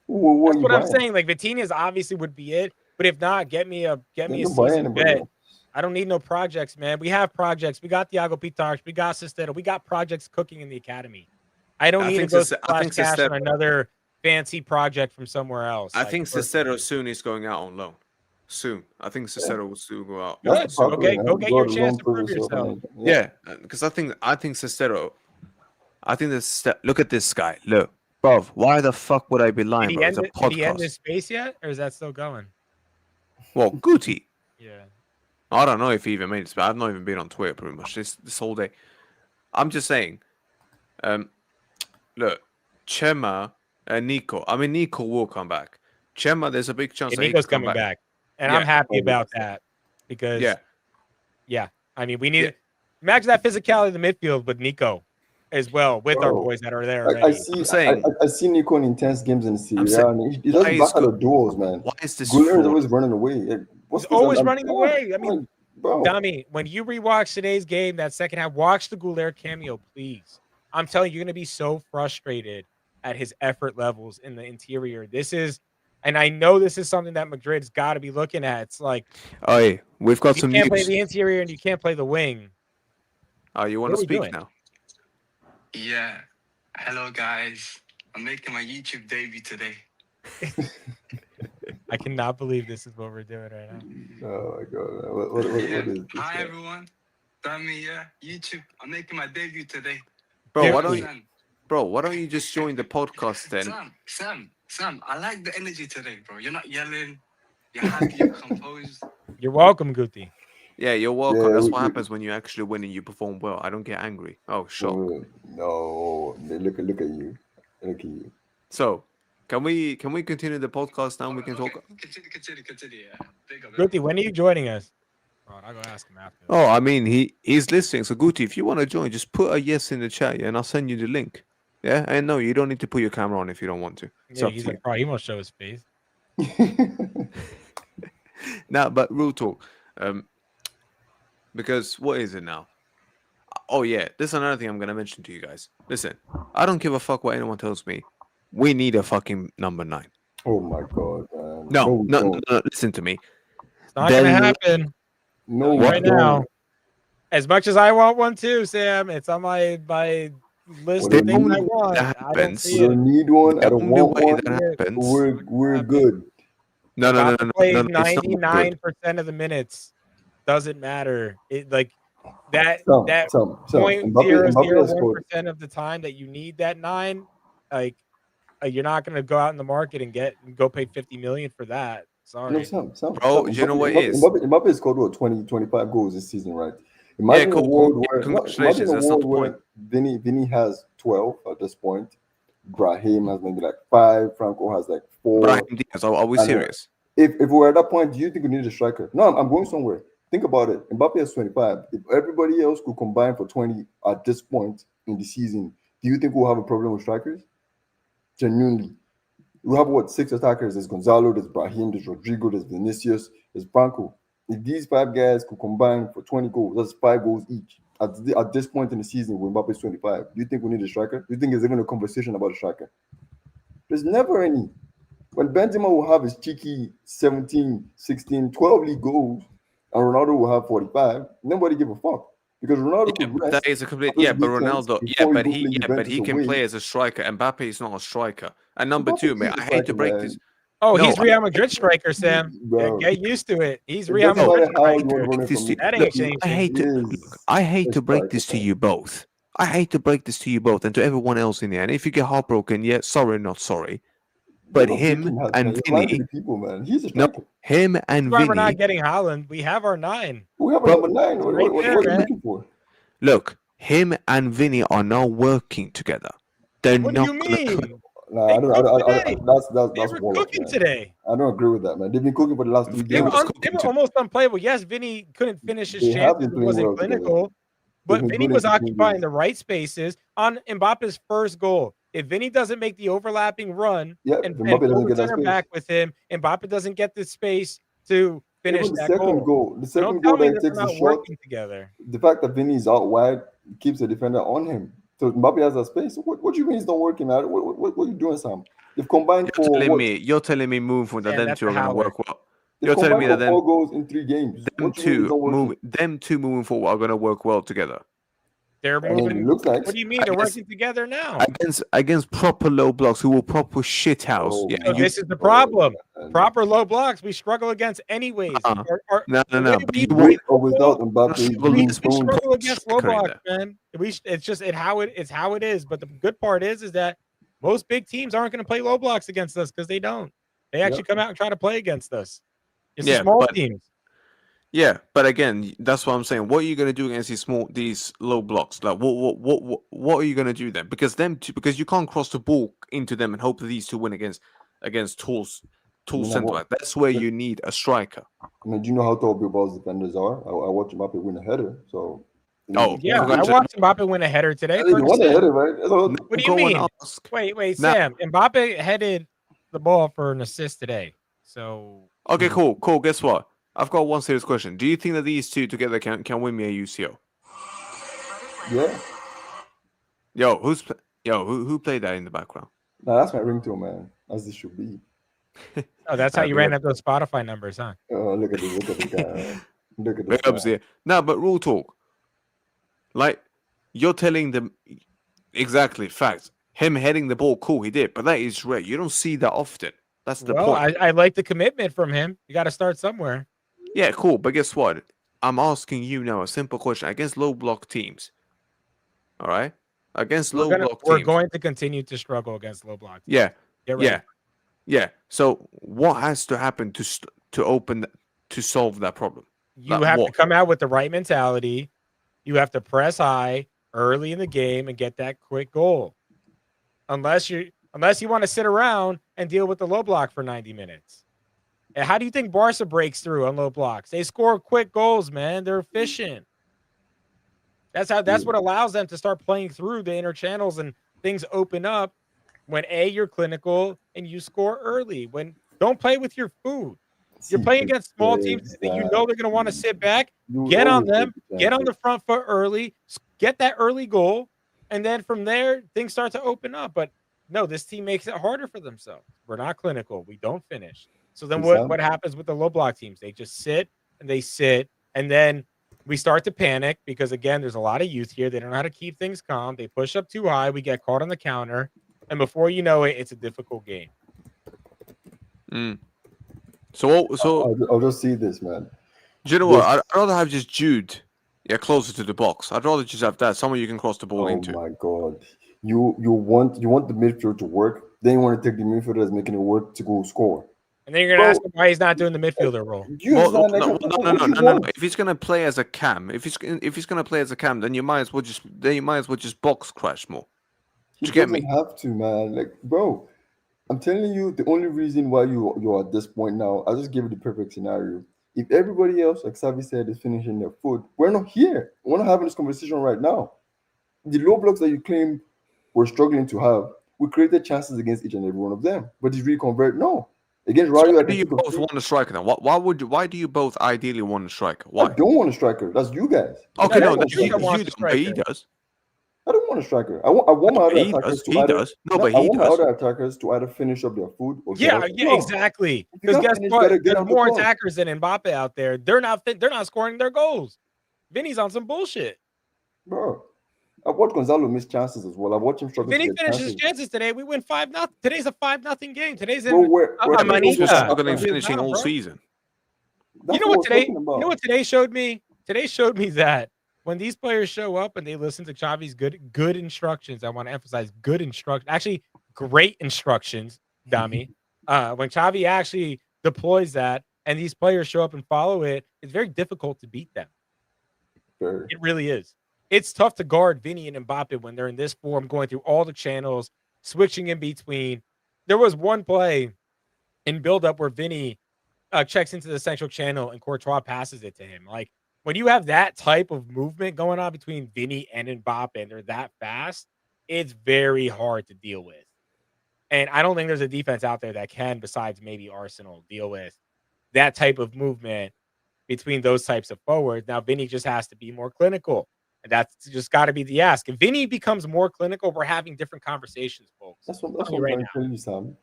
That's what I'm saying. Like Vitinha's obviously would be it, but if not, get me a season bet. I don't need no projects, man. We have projects. We got Thiago Pitarch. We got Sestero. We got projects cooking in the academy. I don't need to go splash cash on another fancy project from somewhere else. I think Sestero soon is going out on loan. Soon. I think Sestero will soon go out. Okay, go get your chance to prove yourself. Yeah, because I think Sestero. Look at this guy. Look, bruv. Why the fuck would I be lying? Did he end his space yet, or is that still going? Well, Guti. Yeah. I don't know if he even made it. I've not even been on Twitter pretty much this whole day. I'm just saying. Look, Chema and Nico. I mean, Nico will come back. Chema, there's a big chance that Nico's coming back. And I'm happy about that because, I mean, we need imagine that physicality in the midfield with Nico as well, with our boys that are there. I see Nico in intense games in the Serie A, and he doesn't back out the duels, man. Why is this? Goulet is always running away. He's always running away. I mean, Dami, when you rewatch today's game, that second half, watch the Goulet cameo, please. I'm telling you, you're going to be so frustrated at his effort levels in the interior. And I know this is something that Madrid's got to be looking at. It's like, we've got some. You can't play the interior and you can't play the wing. Oh, you want to speak now? Yeah. Hello, guys. I'm making my YouTube debut today. I cannot believe this is what we're doing right now. Oh my god! What is this? Hi, everyone. Dami, YouTube. I'm making my debut today. Bro, why don't you just join the podcast then? Sam, I like the energy today, bro. You're not yelling. You're happy. You're composed. You're welcome, Guti. Yeah, you're welcome. Yeah, that's what happens when you actually win and you perform well. I don't get angry. Oh, shock. No, look at you. Look at you. So, can we continue the podcast now? We can talk. Continue. Yeah. Guti, when are you joining us? Oh, I'll go ask him after. Oh, I mean, he's listening. So, Guti, if you want to join, just put a yes in the chat, and I'll send you the link. Yeah, and no, you don't need to put your camera on if you don't want to. Yeah, he's like, he won't show his face. Now, but real talk, because what is it now? Oh yeah, this is another thing I'm gonna mention to you guys. Listen, I don't give a fuck what anyone tells me. We need a fucking number 9. Oh my god, man. No. Listen to me. It's not gonna happen. No, right now. As much as I want one too, Sam, it's on my list of things I want. I don't need one. I don't want one. We're good. No. Plays 99% of the minutes. Doesn't matter. It like that 0.001% of the time that you need that 9, like you're not gonna go out in the market and go pay 50 million for that. Sorry. Bro, you know what it is? Mbappe scored 20-25 goals this season, right? Imagine a world where Vinny has 12 at this point. Brahim has maybe like 5. Franco has like 4. Brahim Diaz, are we serious? If we're at that point, do you think we need a striker? No, I'm going somewhere. Think about it. Mbappe has 25. If everybody else could combine for 20 at this point in the season, do you think we'll have a problem with strikers? Genuinely. We have 6 attackers? There's Gonzalo, there's Brahim, there's Rodrigo, there's Vinicius, there's Franco. If these 5 guys could combine for 20 goals, that's 5 goals each. At this point in the season, when Mbappe is 25, do you think we need a striker? Do you think there's even a conversation about a striker? There's never any. When Benzema will have his cheeky 17, 16, 12 league goals, and Ronaldo will have 45, nobody give a fuck. Because Ronaldo Yeah, could but that rest is a complete. on Yeah, those but weekends Ronaldo. before he go play But Juventus he can away. play as a striker. Mbappe is not a striker. And number Mbappe two, is mate, a I hate to striker, break man. this. Oh, No, he's Real Madrid striker, Sam. Bro, Get used to it. He's it Real doesn't Madrid matter how you striker. want to run it this from to, me. That look, ain't changing. I hate to He look. I hate is to a break striker, this to man. you both. I hate to break this to you both and to everyone else in there. And if you get heartbroken, yeah, sorry, not sorry. You're But not him breaking hearts, man. and You're lying to Vinny, the people, man. He's a no, striker. him That's and why we're not Vinny. getting Haaland. We have our 9. We have a Bro, number 9. It's What, right what there, are you man. looking for? Look, him and Vinny are now working together. They're What do not you gonna mean? Nah, They cooked today. that's They were Wallach, cooking man. today. I don't agree with that, man. They've been cooking for the last 3 Vinny They were games. was they cooking were to almost unplayable. Yes, Vinny couldn't finish his They have chances been and playing wasn't well together. clinical, They've but been Vinny good was in between occupying games. the right spaces on Mbappe's first goal. If Vinny doesn't make the overlapping run Yeah, and Mbappe pull doesn't the get that center space. back with him, Mbappe doesn't get the space to finish Even the that second goal. goal, the So don't second tell goal me that that he they're takes the not shot, working together. the fact that Vinny is out wide keeps the defender on him. So Mbappe has that space. What do you mean it's not working, man? What are you doing, Sam? They've combined you're telling me moving forward that Sam, them that's two a are gonna Howard. work well. they've You're telling me combined that for 4 goals in 3 games. them What do you mean it's not working? them two moving forward are gonna work well together. They're I mean, it moving. looks like. What do you mean? They're Against working together now. against proper low blocks who will proper shit house. Oh Yeah, So my this is the God, problem. man. Proper low blocks we struggle against anyways. Uh-uh. The way But we you play With or without football, Mbappe struggle being against we prone. struggle proper against low striker in blocks, there. man. It's just how it is. But the good part is that most big teams aren't going to play low blocks against us because they don't. They actually Yep. come out and try to play against us. It's the Yeah, small but teams. yeah, but again, that's what I'm saying. What are you gonna do against these low blocks? Like, what are you gonna do then? Because because you can't cross the ball into them and hope that these two win against tall I mean, centre back. That's where but- you need a striker. I mean, do you know how tall Bilbao's defenders are? I watched Mbappe win a header, so. Oh, Yeah, forgot I to- watched Mbappe win a header today. I think he for won a assist. header, right? That's all. What do you Go and mean? ask. Wait, Now- Sam. Mbappe headed the ball for an assist today. So Okay, cool. Guess what? I've got one serious question. Do you think that these two together can win me a UCO? Yeah. Yo, who played that in the background? Nah, that's my ringtone, man. As this should be. oh, that's how I'd you be ran like- up those Spotify numbers, huh? Look at this guy. Man. Look at this Big ups guy. there. No, but real talk. Like, you're telling them exactly facts. Him heading the ball, cool, he did, but that is rare. You don't see that often. That's the Well, point. I like the commitment from him. You got to start somewhere. Yeah, cool. But guess what? I'm asking you now a simple question against low block teams. All right, against low block We're teams. going to continue to struggle against low block. Yeah, Get ready. yeah. So what has to happen to solve that problem? You Like have to what? come out with the right mentality. You have to press high early in the game and get that quick goal. Unless you want to sit around and deal with the low block for 90 minutes. And how do you think Barca breaks through on low blocks? They score quick goals, man. They're efficient. That's what allows them to start playing through the inner channels and things open up when you're clinical and you score early. Don't play with your food. You're playing against small teams that you know they're going to want to sit back. Get on them, get on the front foot early, get that early goal, and then from there things start to open up. But no, this team makes it harder for themselves. We're not clinical. We don't finish. So then what happens with the low block teams? They just sit, and then we start to panic because, again, there's a lot of youth here. They don't know how to keep things calm. They push up too high. We get caught on the counter. And before you know it, it's a difficult game. So I'll just see this, man. do you know what? I'd rather have just Jude, closer to the box. I'd rather just have that someone you can cross the ball into. Oh my God, you want the midfield to work. Then you want to take the midfielder that's making it work to go score. And then you're gonna ask him why he's not doing the midfielder role. No. If he's gonna play as a cam, if he's gonna play as a cam, then you might as well just box crash more. He Do you get doesn't me? have to, man. Like, bro, I'm telling you, the only reason why you're at this point now, I'll just give you the perfect scenario. If everybody else, like Savi said, is finishing their foot, we're not here. We're not having this conversation right now. The low blocks that you claim we're struggling to have, we created chances against each and every one of them. But did we convert? No. Against So Rayo, why do you both want a striker then? Why do you both ideally want a striker? Why? I don't want a striker. That's you guys. Okay, No, no, that's he you that wants a don't, but he striker. does. I don't want want a striker. I want my other He attackers does. to He either. does. No, but I he want my does. other attackers to either finish up their food or get Yeah, out the yeah, club. exactly. If you Because can't guess finish, what? better get There's out the more club. attackers than Mbappe out there. They're not scoring their goals. Vinny's on some bullshit. Bro, I watched Gonzalo miss chances as well. I watched him struggle to Vinny get finishes chances. chances today. We win 5-0. Today's a 5-0 game. Today's Bro, in where a Yeah, but he's been manita. struggling It's finishing not, all bro. season. That's You know what I what was today? talking about. You know what today showed me? Today showed me that when these players show up and they listen to Xavi's good instructions, I want to emphasize good instructions. Actually, great instructions, Dami. When Xavi actually deploys that and these players show up and follow it, it's very difficult to beat them. Very. It really is. It's tough to guard Vinny and Mbappe when they're in this form, going through all the channels, switching in between. There was one play in build-up where Vinny checks into the central channel and Courtois passes it to him. Like when you have that type of movement going on between Vinny and Mbappe and they're that fast, it's very hard to deal with. And I don't think there's a defense out there that can, besides maybe Arsenal, deal with that type of movement between those types of forwards. Now, Vinny just has to be more clinical. And that's just got to be the ask. If Vinny becomes more clinical, we're having different conversations, folks. That's what I'm I'm telling you right trying to tell you, Sam.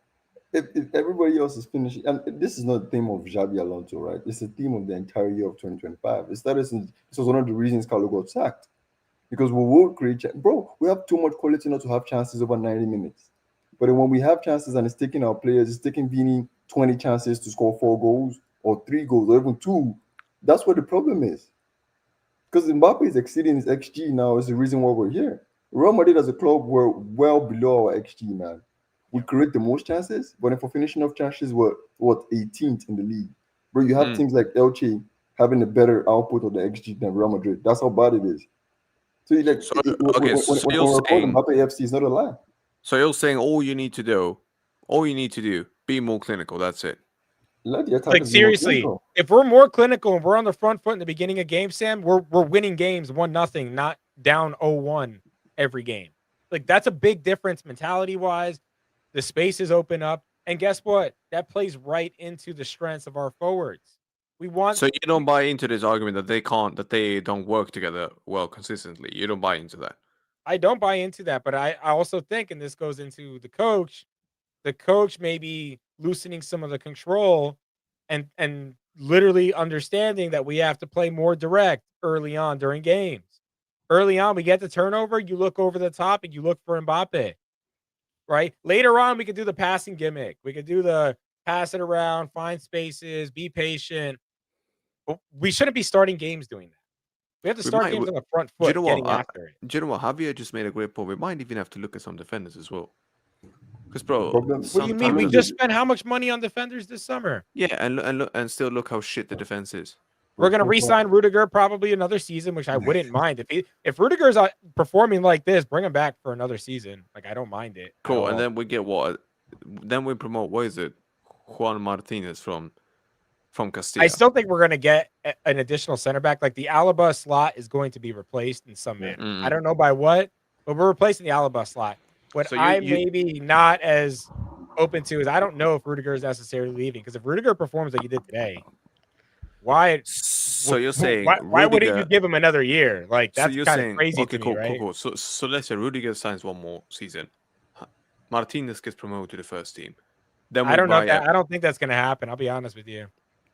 If everybody else is finishing, and this is not the theme of Xabi Alonso, right? It's the theme of the entire year of 2025. It started since this was one of the reasons Carlo got sacked. Because we will create, bro, we have too much quality not to have chances over 90 minutes. But then when we have chances and it's taking our players, it's taking Vini 20 chances to score 4 goals or 3 goals or even 2. That's what the problem is. Because Mbappe is exceeding his XG now is the reason why we're here. Real Madrid as a club were well below our XG, man. We create the most chances, but then for finishing off chances, we're what 18th in the league. Bro, you have teams like Elche having a better output of the XG than Real Madrid. That's how bad it is. So you like So when you're we're calling saying Mbappe FC is not a lie. so you're saying all you need to do, be more clinical. That's it. Let the Like attackers be more seriously, clinical. if we're more clinical and we're on the front foot in the beginning of games, Sam, we're winning games 1-0, not down 0-1 every game. Like that's a big difference mentality wise. The spaces open up, and guess what? That plays right into the strengths of our forwards. We want So you don't buy into this argument that they don't work together well consistently. You don't buy into that. I don't buy into that, but I also think, and this goes into the coach may be loosening some of the control and literally understanding that we have to play more direct early on during games. Early on, we get the turnover, you look over the top and you look for Mbappe, right? Later on, we could do the passing gimmick. We could do the pass it around, find spaces, be patient. But we shouldn't be starting games doing that. We have to We start might- games on the front Do you foot, know getting what? after it. Do you know what? Javier just made a great point. We might even have to look at some defenders as well. Because, bro, Problem- What do you mean? We sometimes- just spent how much money on defenders this summer? yeah, and still look how shit the defense is. We're going to re-sign Rudiger probably another season, which I wouldn't mind. If Rudiger's performing like this, bring him back for another season. Like, I don't mind it. at Cool, and all. then we get what? Then we promote, what is it? Juan Martinez from Castilla. I still think we're going to get an additional center back. Like, the Alaba slot is going to be replaced in some manner. Mm. I don't know by what, but we're replacing the Alaba slot. What So I'm maybe not as open to is I don't know if Rudiger is necessarily leaving. Because if Rudiger performs like he did today, why? So you're saying why wouldn't you Rudiger- give him another year? Like So that's you're kind of saying, crazy okay, to cool, me, right? cool. So let's say Rudiger signs one more season. Martinez gets promoted to the first team. Then we I don't know. buy I don't think that's going to happen. I'll be honest with you.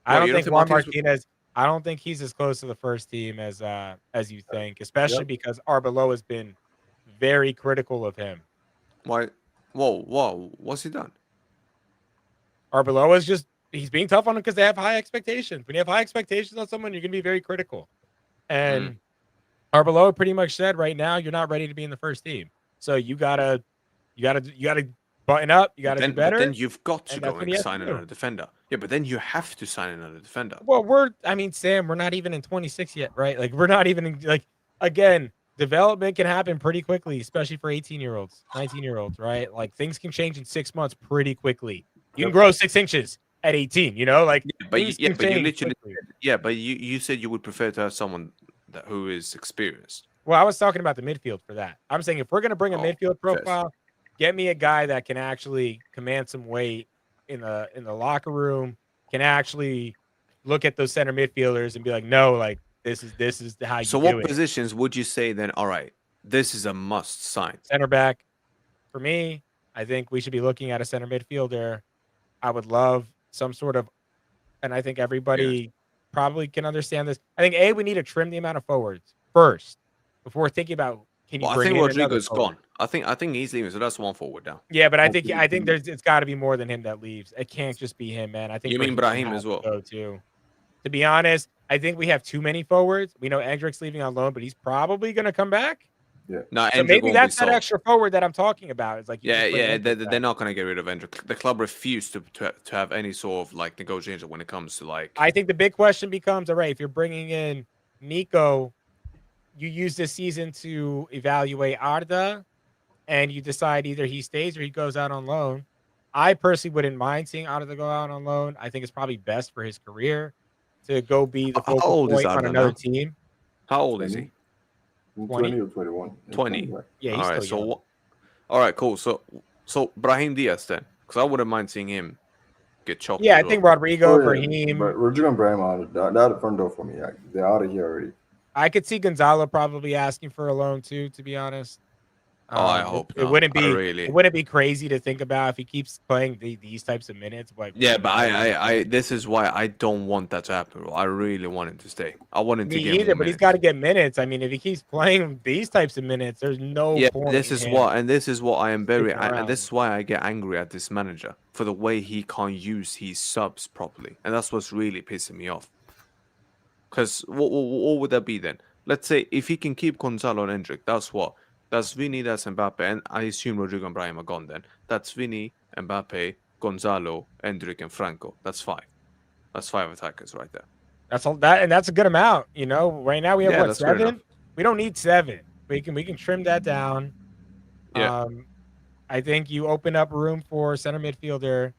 I Well, don't you don't think think Juan Martinez- Martinez. I don't think he's as close to the first team as you think, especially because Arbeloa has been very critical of him. Why? Whoa! What's he done? Arbeloa is just he's being tough on him because they have high expectations. When you have high expectations on someone, you're going to be very critical. And Arbeloa pretty much said right now you're not ready to be in the first team, so you gotta button up. You gotta do better. But then you've got to and that's go what and he has sign to do. another defender. Yeah, but then you have to sign another defender. Well, Sam, we're not even in 26 yet, right? Like, we're not even in, like, again, development can happen pretty quickly, especially for 18-year-olds, 19-year-olds, right? Like, things can change in 6 months pretty quickly. You can grow 6 inches at 18, like, But things you can change literally, quickly. but you said you would prefer to have someone who is experienced. Well, I was talking about the midfield for that. I'm saying if we're going to bring a midfield fair. profile, get me a guy that can actually command some weight in the locker room, can actually look at those center midfielders and be like, no, like this is how you So do what it. positions would you say then? All right, this is a must sign. Center back, for me, I think we should be looking at a center midfielder. I would love some sort of, and I think everybody probably can understand this. I think we need to trim the amount of forwards first before thinking about can you Well, I bring think in another Rodrigo's forward. gone. I think he's leaving, so that's one forward down. Yeah, but I Okay, think it's got to be more than him that leaves. It can't just be him, man. I think You mean Brahim Brahim has as to well? go too. To be honest, I think we have too many forwards. We know Endrick's leaving on loan, but he's probably going to come back. Yeah. No, So Endrick maybe won't be that's that sold. extra forward that I'm talking about. It's like you Yeah, just bring yeah, Endrick they're back. not going to get rid of Endrick. The club refused to have any sort of like negotiation when it comes to like. I think the big question becomes, all right, if you're bringing in Nico, you use this season to evaluate Arda, and you decide either he stays or he goes out on loan. I personally wouldn't mind seeing Arda go out on loan. I think it's probably best for his career to go be the How focal old is point on Arda another now? team. How old is he? 20 or 21. 20. Right. Yeah, he's All right, still young. all right, cool. So Brahim Diaz then, because I wouldn't mind seeing him get chopped. Yeah, as I well. think Rodrigo, Oh, yeah. Brahim. But Rodrigo and Brahim are they're out the front door for me. Like, they're out of here already. I could see Gonzalo probably asking for a loan too, to be honest. Oh, I hope it not. wouldn't I be really. it wouldn't be crazy to think about if he keeps playing these types of minutes. Like Yeah, but I this is why I don't want that to happen. Bro. I really want him to stay. I want him me to get either, more but he's minutes. got to get minutes. I mean, if he keeps playing these types of minutes, there's no Yeah, point. this in is him what, and this is what I am very, sticking around. and this is why I get angry at this manager for the way he can't use his subs properly, and that's what's really pissing me off. Because what would that be then? Let's say if he can keep Gonzalo and Endrick, that's Vini, that's Mbappe, and I assume Rodrigo and Brahim are gone then. That's Vini, Mbappe, Gonzalo, Endrick, and Franco. That's five. That's five attackers right there. That's all that, and that's a good amount. You know, right now we have Yeah, what, that's fair 7? enough. We don't need 7. We can trim that down. Yeah. I think you open up room for center midfielder.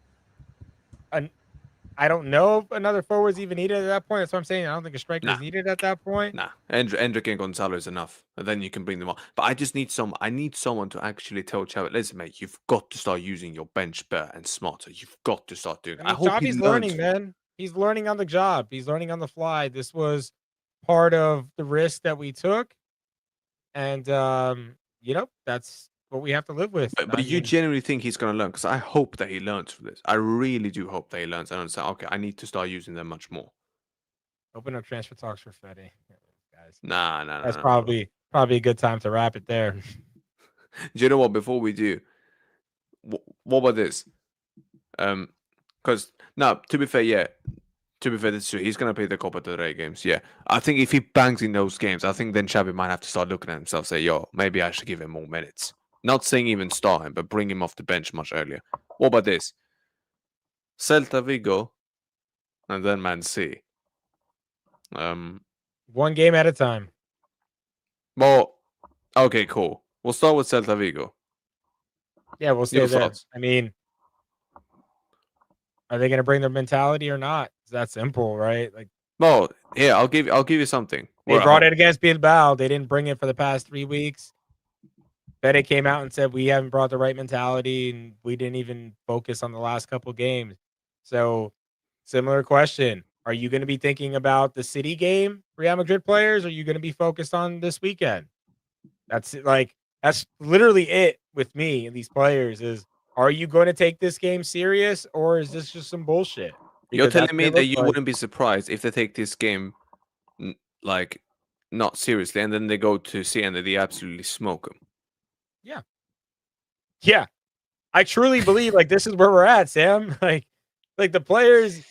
I don't know if another forward's even needed at that point. That's what I'm saying. I don't think a striker is Nah. needed at that point. Nah, Endrick and Gonzalo is enough, and then you can bring them on. But I just need I need someone to actually tell Xavi, listen, mate, you've got to start using your bench better and smarter. You've got to start doing. I mean, hope he Xavi's learns. learning, man. He's learning on the job. He's learning on the fly. This was part of the risk that we took, and you know, that's what we have to live with. But you genuinely think he's going to learn? Because I hope that he learns from this. I really do hope that he learns and understand. Okay, I need to start using them much more. Open up transfer talks for Fede, guys. Nah. That's probably a good time to wrap it there. Do you know what? Before we do, what about this? Because now, to be fair, this is true. He's gonna play the Copa del Rey games. Yeah, I think if he bangs in those games, I think then Xavi might have to start looking at himself, say, "Yo, maybe I should give him more minutes." Not saying even start him, but bring him off the bench much earlier. What about this? Celta Vigo, and then Man City. One game at a time. Well, okay, cool. We'll start with Celta Vigo. Yeah, we'll stay Your there. thoughts? I mean, are they going to bring their mentality or not? It's that simple, right? Like, well, here I'll give you something. they brought it against Bilbao. They didn't bring it for the past 3 weeks. Fede came out and said we haven't brought the right mentality, and we didn't even focus on the last couple games. So, similar question: are you going to be thinking about the City game, Real Madrid players? Or are you going to be focused on this weekend? That's literally it with me and these players. Is are you going to take this game serious, or is this just some bullshit? You're Because that's telling what me it that looks you like. wouldn't be surprised if they take this game like not seriously, and then they go to see and they absolutely smoke them. Yeah, I truly believe like this is where we're at, Sam. Like the players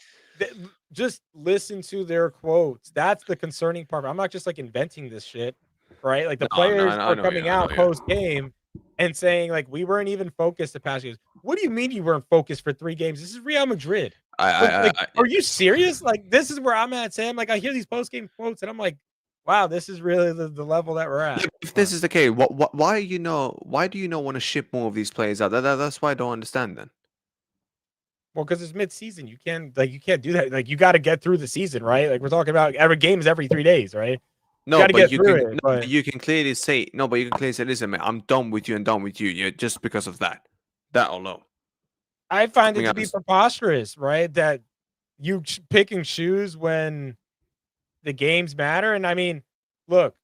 just listen to their quotes. That's the concerning part. I'm not just like inventing this shit, right? Like the players I are know, coming yeah, I out know, yeah. post game and saying like we weren't even focused the past games. What do you mean you weren't focused for 3 games? This is Real Madrid. Are you serious? Like this is where I'm at, Sam. Like I hear these post game quotes and I'm like, wow, this is really the level that we're at. If this is the case, why do you not want to ship more of these players out? That's why I don't understand then. Well, because it's mid-season, you can't do that. Like you got to get through the season, right? Like we're talking about every game is every 3 days, right? No, gotta but get you through can it, but- you can clearly say listen, man, I'm done with you and done with you. Yeah, just because of that alone. I find it Coming to out be as- preposterous, right? That you pick and choose when the games matter. And I mean, look,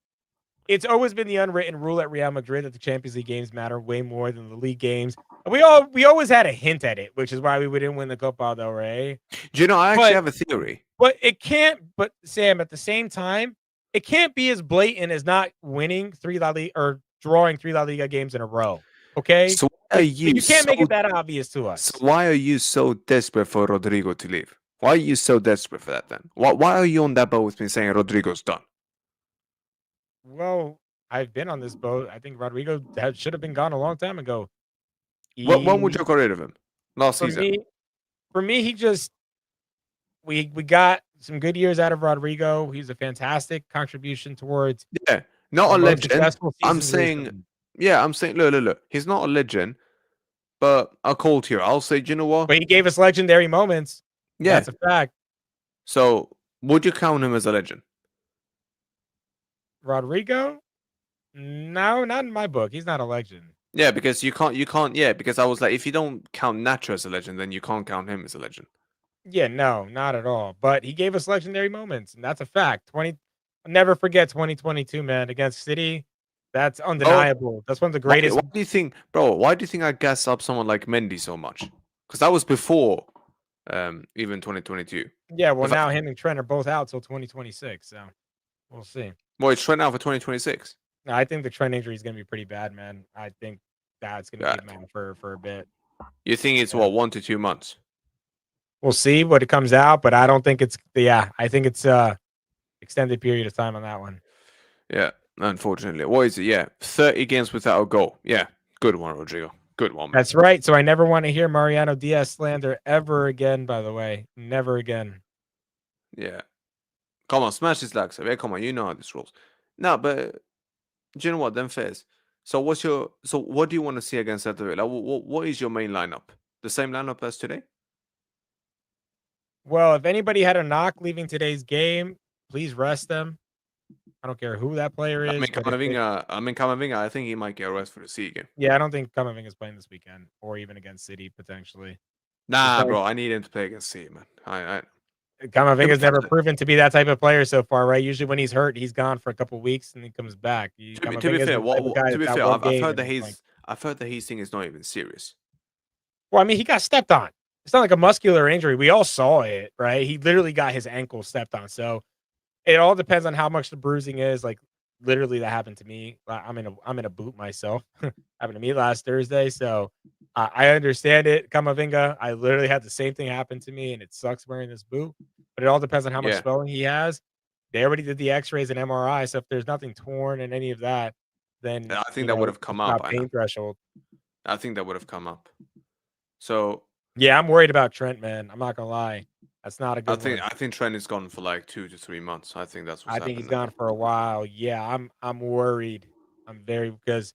it's always been the unwritten rule at Real Madrid that the Champions League games matter way more than the league games. And we always had a hint at it, which is why we didn't win the Copa del Rey. Do you know? I actually But- have a theory. But it can't. But Sam, at the same time, it can't be as blatant as not winning 3 La Liga or drawing 3 La Liga games in a row. Okay, So why are you can't make so, it that obvious to us. so why are you so desperate for Rodrigo to leave? Why are you so desperate for that then? Why are you on that boat with me saying Rodrigo's done? Well, I've been on this boat. I think Rodrigo should have been gone a long time ago. When would you get rid of him? Last For season. me, he just we got some good years out of Rodrigo. He's a fantastic contribution towards Yeah, not the a most legend. successful I'm seasons saying, recently. yeah, I'm saying, look. He's not a legend, but a cold hero. I'll say, do you know what? But he gave us legendary moments. Yeah. That's a fact. So would you count him as a legend? Rodrigo? No, not in my book. He's not a legend. Yeah, because you can't. Yeah, because I was like, if you don't count Nacho as a legend, then you can't count him as a legend. Yeah, no, not at all. But he gave us legendary moments, and that's a fact. I'll never forget 2022, man, against City. That's undeniable. That's one of the greatest. Why do you think, bro? Why do you think I gas up someone like Mendy so much? Because that was before, even 2022. Yeah, well, If I- now him and Trent are both out till 2026, so we'll see. Well, it's Trent out for 2026. No, I think the Trent injury is going to be pretty bad, man. I think that's going to Yeah. keep him out for a bit. You think it's Yeah. what, 1 to 2 months? We'll see what it comes out, but I don't think it's. Yeah, I think it's extended period of time on that one. Yeah, unfortunately. What is it? Yeah, 30 games without a goal. Yeah, good one, Rodrigo. Good one. Man. That's right. So I never want to hear Mariano Diaz slander ever again. By the way, never again. Yeah. Come on, smash this like sub. Yeah, come on, you know how this rolls. No, but do you know what? Then Fairs. So what do you want to see against Celta Villa? What is your main lineup? The same lineup as today? Well, if anybody had a knock leaving today's game, please rest them. I don't care who that player is. I mean, but if they- Camavinga, I think he might get a rest for the C game. yeah, I don't think Camavinga is playing this weekend, or even against City potentially. Nah, like- bro, I need him to play against C, man. Camavinga's never fair- proven to be that type of player so far, right? Usually when he's hurt, he's gone for a couple weeks and he comes back. To be Camavinga's fair, the type of guy to be that's fair, got one I've game heard that and it's like- I've heard that his thing is not even serious. well, I mean, he got stepped on. It's not like a muscular injury. We all saw it, right? He literally got his ankle stepped on. So it all depends on how much the bruising is. Like literally, that happened to me. I'm in a boot myself. Happened to me last Thursday. So I understand it. Camavinga, I literally had the same thing happen to me, and it sucks wearing this boot. But it all depends on how much Yeah. swelling he has. They already did the X-rays and MRI. So if there's nothing torn and any of that, then I think you that know, would have come it's up not by pain now. threshold. I think that would have come up. So Yeah, I'm worried about Trent, man. I'm not gonna lie. That's not a good one. I think Trent is gone for like 2 to 3 months. I think that's what's I think he's happened now. gone for a while. Yeah, I'm worried. I'm very because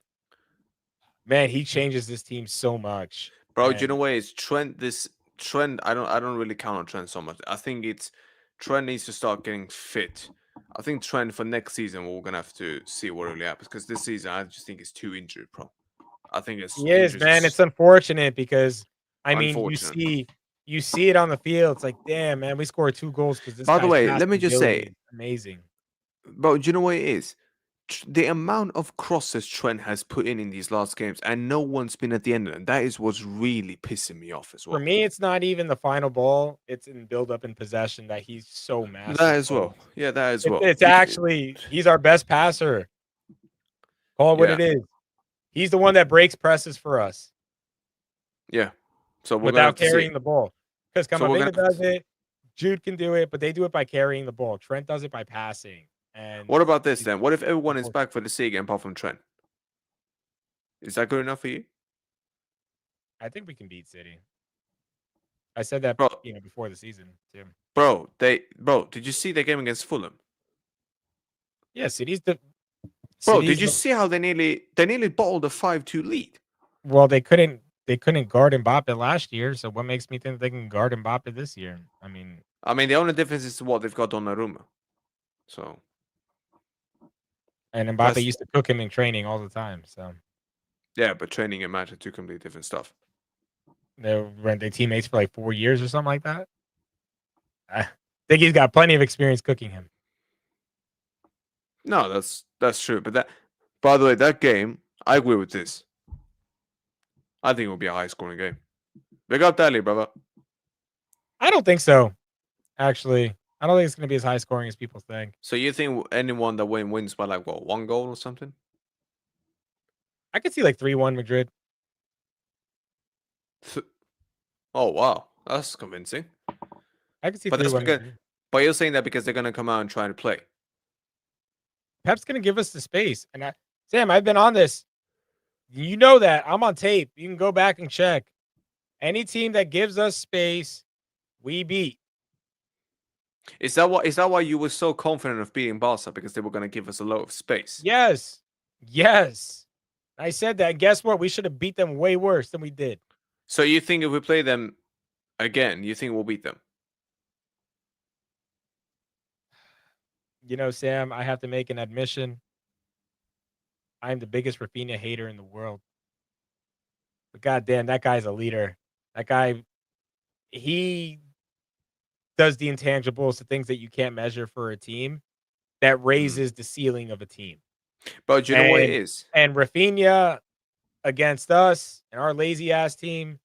man, he changes this team so much. Bro, do you and- know what is Trent? This Trent, I don't really count on Trent so much. I think it's Trent needs to start getting fit. I think Trent for next season we're gonna have to see what really happens because this season I just think it's too injured, bro. I think it's He is, injuries man. is- It's unfortunate because I mean Unfortunate. you see it on the field. It's like, damn, man, we scored 2 goals because this. By the guy's way, passing let me just say- ability is amazing. Bro, do you know what it is? The amount of crosses Trent has put in these last games, and no one's been at the end of them. That is what's really pissing me off as well. For me, it's not even the final ball; it's in build up and possession that he's so massive. that as well. Yeah, that as well. It's actually he's our best passer. Call it what Yeah. it is. He's the one that breaks presses for us Yeah. So we're gonna have without to see. carrying the ball. Because So we're Camavinga gonna- does it, Jude can do it, but they do it by carrying the ball. Trent does it by passing. And What about this then? What if everyone is back for the C game apart from Trent? Is that good enough for you? I think we can beat City. I said that Bro. before the season too. Bro, did you see the game against Fulham? Yeah, City's the Bro, City's did you the- see how they nearly bottled a 5-2 lead? well, they couldn't guard Mbappe last year, so what makes me think they can guard Mbappe this year? I mean, The only difference is what they've got Donnarumma. So and Mbappe That's- used to cook him in training all the time. So yeah, but training and match are two completely different stuff. weren't they teammates for like 4 years or something like that? I think he's got plenty of experience cooking him. No, that's That's true. But that, by the way, that game, I agree with this. I think it will be a high scoring game. Big up Dali, brother. I don't think so. Actually, I don't think it's going to be as high scoring as people think. So you think anyone that wins by like what, 1 goal or something? I could see like 3-1 Madrid. Oh wow, that's convincing. I could see But that's 3-1 because, Madrid. but you're saying that because they're gonna come out and try to play. Pep's going to give us the space. And Sam, I've been on this. You know that. I'm on tape. You can go back and check. Any team that gives us space, we beat. Is that why you were so confident of beating Barca, because they were gonna give us a lot of space? Yes. Yes. I said that. Guess what? We should have beat them way worse than we did. So you think if we play them again, you think we'll beat them? You know, Sam, I have to make an admission. I'm the biggest Rafinha hater in the world. But goddamn, that guy's a leader. That guy, he does the intangibles, the things that you can't measure for a team, that raises the ceiling of a team. But do you know what it is? And Rafinha against us and our lazy ass team,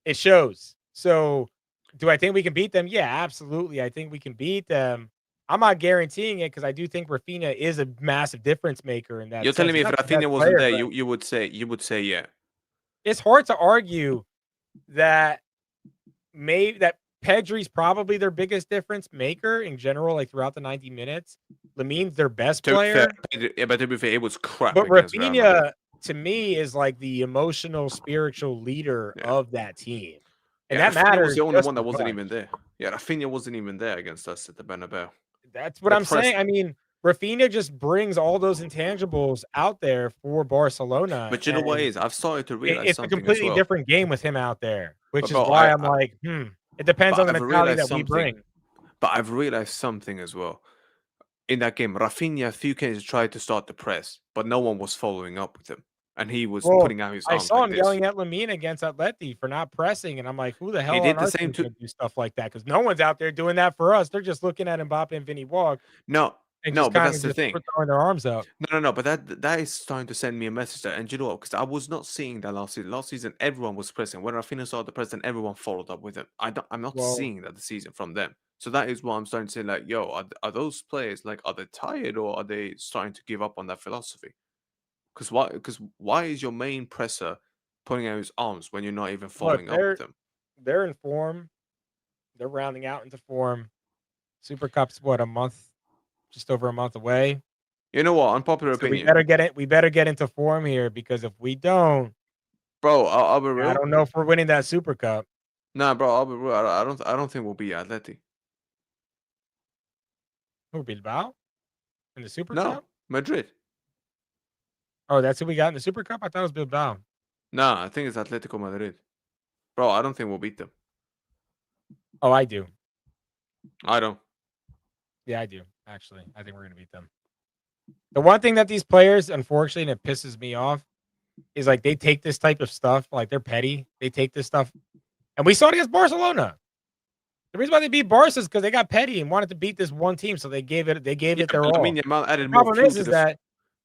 it shows. So, do I think we can beat them? Yeah, absolutely. I think we can beat them. I'm not guaranteeing it because I do think Rafinha is a massive difference maker in that. You're telling sense. me if He's not the best Rafinha wasn't player, there, but you would say yeah. it's hard to argue that that Pedri's probably their biggest difference maker in general, like throughout the 90 minutes. Lamin's their best To be player. fair, yeah, but to be fair, it was crap But against Real Madrid. Rafinha, to me, is like the emotional, spiritual leader Yeah. of that team. And Yeah, that Rafinha matters. was the only just one that as wasn't much. even there. Yeah, Rafinha wasn't even there against us at the Bernabeu. That's what The I'm saying. press- I mean, Rafinha just brings all those intangibles out there for Barcelona. But you know what it is? I've started to realize It's a something as completely well. different game with him out there, which But is bro, why I'm like, it depends but on the I've mentality realized that we something. bring. But I've realized something as well. In that game, Rafinha a few times tried to start the press, but no one was following up with him. And he was Well, putting out his I arms saw like him this. yelling at Lamine against Atleti for not pressing, and I'm like, who the hell did on the earth same is going to do stuff like that? Because no one's out there doing that for us. They're just looking at Mbappe and Vinny walk No, and no, just but kind that's of the thing. throwing their arms up. No. But that is starting to send me a message there. And you know what? Because I was not seeing that last season. Last season, everyone was pressing. When Rafinha started the press, then everyone followed up with him. I'm not Well, seeing that this season from them. So that is why I'm starting to say, like, yo, are those players, like, are they tired, or are they starting to give up on that philosophy? Because why is your main presser putting out his arms when you're not even look, following up with him? they're in form. They're rounding out into form. Super Cup's what, just over a month away. You know what? Unpopular So we opinion, better get it. We better get into form here because if we don't, bro. I'll be real. I don't know if we're winning that Super Cup. Nah, bro. I'll be real. I don't think we'll be Atleti. Who, Bilbao in the Super No, Cup? Madrid. Oh, that's who we got in the Super Cup. I thought it was Bilbao. Nah, I think it's Atletico Madrid. Bro, I don't think we'll beat them. Oh, I do. I don't. Yeah, I do. Actually, I think we're going to beat them. The one thing that these players, unfortunately, and it pisses me off, is like they take this type of stuff, like they're petty. They take this stuff, and we saw it against Barcelona. The reason why they beat Barca is because they got petty and wanted to beat this one team, so they gave it their all. Lamine Yamal added The more problem fuel to is the that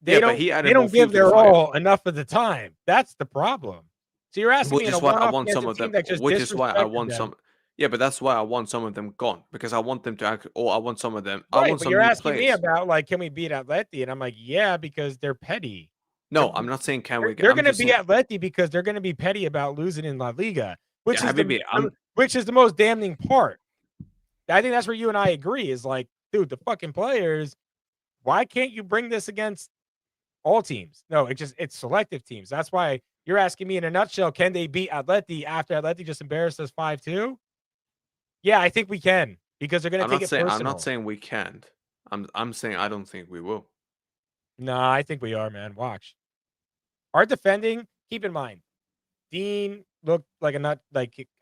Yeah, but he added more don't fuel give to the their fire. all enough of the time. That's the problem. So you're asking me Which in is a why I one-off want against some a of team them. that just Which is why I disrespected want them. some. Yeah, but that's why I want some of them gone, because I want them to act. Or I want some of them. I Right, want but some you're new asking me players. about like, can we beat Atleti? And I'm like, yeah, because they're petty. No, I'm not saying can we. They're I'm going to just be saying. Atleti because they're going to be petty about losing in La Liga, which Yeah, is Habibi, which is the most damning part. I think that's where you and I agree. Is like, dude, the fucking players. Why can't you bring this against all teams? No, it's selective teams. That's why you're asking me in a nutshell. Can they beat Atleti after Atleti just embarrassed us 5-2? Yeah, I think we can because they're going to take it personal. I'm not saying we can't. I'm saying I don't think we will. No, I think we are, man. Watch. Our defending, keep in mind, Dean looked like a nut.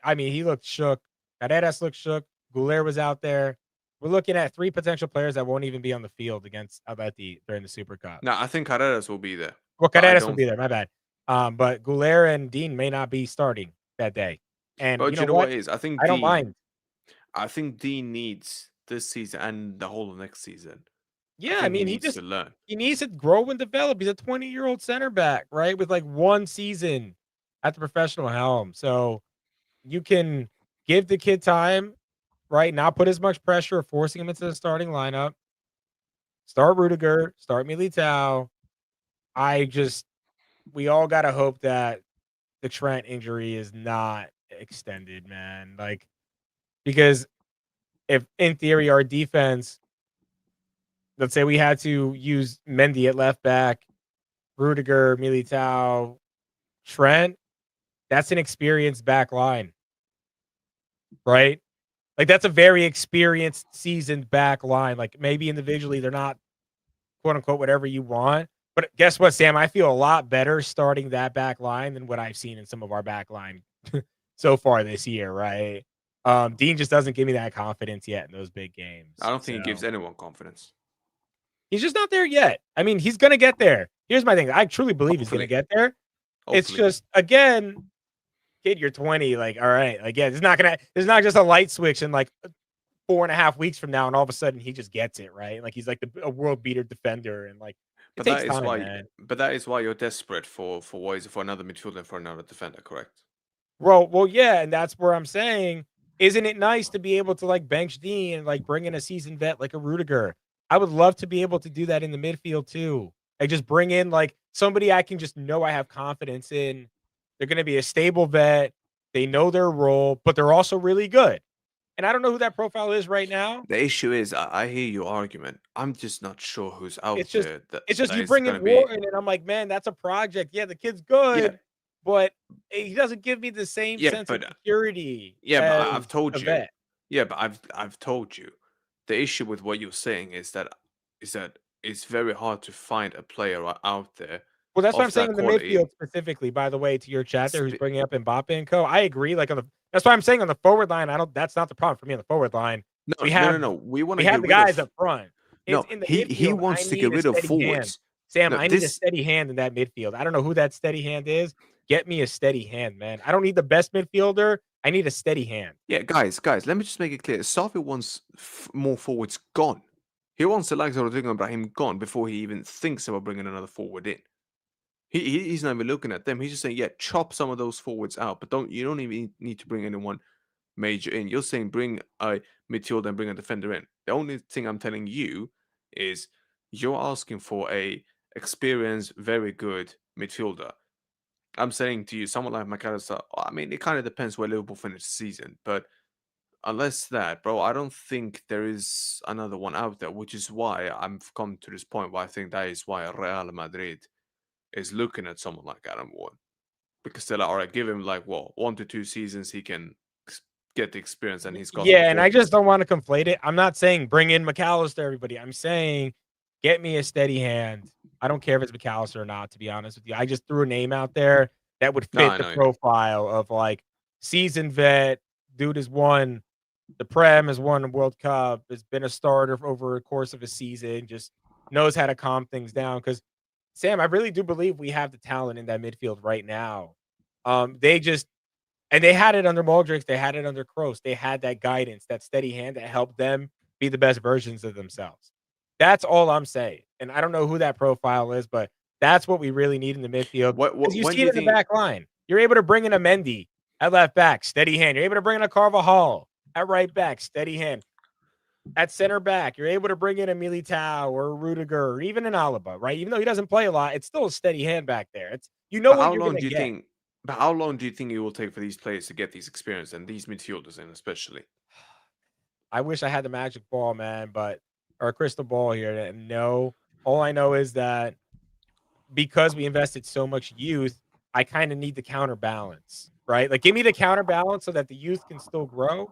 He looked shook. Carreras looked shook. Goulet was out there. We're looking at 3 potential players that won't even be on the field against Atleti during the Super Cup. No, I think Carreras will be there. Well, but I Carreras will don't- be there. My bad. But Goulet and Dean may not be starting that day. And But you know what? is? I think I don't Dean. mind. I think Dean needs this season and the whole of next season Yeah, I think he mean, needs to learn. he needs to grow and develop. He's a 20-year-old center back, right? With like 1 season at the professional helm. So you can give the kid time, right? Not put as much pressure of forcing him into the starting lineup. Start Rudiger, start Militao. I just we all gotta hope that the Trent injury is not extended, man. Like, because if in theory our defense, let's say we had to use Mendy at left back, Rudiger, Militao, Trent, that's an experienced back line, right? Like that's a very experienced, seasoned back line. Like maybe individually they're not quote unquote whatever you want. But guess what, Sam? I feel a lot better starting that back line than what I've seen in some of our back line so far this year, right? Dean just doesn't give me that confidence yet in those big games. I don't think he So gives anyone confidence. he's just not there yet. I mean, he's gonna get there. Here's my thing. I truly believe he's gonna Hopefully. get there. It's Hopefully. just again, kid, you're 20. Like, all right, again, it's not just a light switch in like 4.5 weeks from now, and all of a sudden he just gets it, right? Like he's like a world beater defender, and like it But takes that is time, why. man. But that is why you're desperate for what is it, for another midfielder and for another defender, correct? Well, yeah, and that's where I'm saying, isn't it nice to be able to like bench Dean and like bring in a seasoned vet like a Rudiger? I would love to be able to do that in the midfield too. I just bring in like somebody I can just know I have confidence in. They're going to be a stable vet. They know their role, but they're also really good. And I don't know who that profile is right now. The issue is, I hear your argument. I'm just not sure who's out It's just there that, it's just that you is bring going in to be. Wharton, and I'm like, man, that's a project. Yeah, the kid's Yeah, good, but he doesn't give me the same yeah, sense of but security I've as told a you. vet. Yeah, but I've told you. The issue with what you're saying is that it's very hard to find a player out there Well, that's what I'm of saying that in the quality. midfield specifically, by the way, to your chat there, who's Sp- bringing up Mbappe and co. I agree. Like that's why I'm saying on the forward line, that's not the problem for me on the forward line. No, We no, no, have no. We want we to have get the rid guys of. up front. It's No, in the he midfield. I wants to get need a rid of steady hand. forwards. Sam, No, I need a this steady hand in that midfield. I don't know who that steady hand is. Get me a steady hand, man. I don't need the best midfielder. I need a steady hand. Yeah, guys, let me just make it clear. Safi wants more forwards gone. He wants the likes of Rodrigo and Brahim gone before he even thinks about bringing another forward in. He's not even looking at them. He's just saying, yeah, chop some of those forwards out, but you don't even need to bring anyone major in. You're saying bring a midfielder and bring a defender in. The only thing I'm telling you is you're asking for a experienced, very good midfielder. I'm saying to you, someone like McAllister, I mean, it kind of depends where Liverpool finish the season, but unless that, bro, I don't think there is another one out there, which is why I've come to this point where I think that is why Real Madrid is looking at someone like Adam Ward. Because they're like, all right, give him like, what, 1 to 2 seasons, he can get the experience and he's got some Yeah, and I form. just don't want to conflate it. I'm not saying bring in McAllister, everybody. I'm saying get me a steady hand. I don't care if it's McAllister or not, to be honest with you. I just threw a name out there that would No, fit I the know. profile of like seasoned vet. Dude has won the Prem, has won a World Cup, has been a starter over the course of a season, just knows how to calm things down. Because Sam, I really do believe we have the talent in that midfield right now. They just and they had it under Muldrix. They had it under Kroos. They had that guidance, that steady hand that helped them be the best versions of themselves. That's all I'm saying. And I don't know who that profile is, but that's what we really need in the midfield. Because you When see do it you in the think? back line. You're able to bring in a Mendy at left back, steady hand. You're able to bring in a Carvajal at right back, steady hand. At center back, you're able to bring in a Militao or a Rudiger or even an Alaba, right? Even though he doesn't play a lot, it's still a steady hand back there. It's But what how you're long gonna do you get. think? But how long do you think it will take for these players to get these experience and these midfielders in, especially? I wish I had the magic ball, man, but or a crystal ball here. And no, all I know is that because we invested so much youth, I kind of need the counterbalance, right? Like, give me the counterbalance so that the youth can still grow,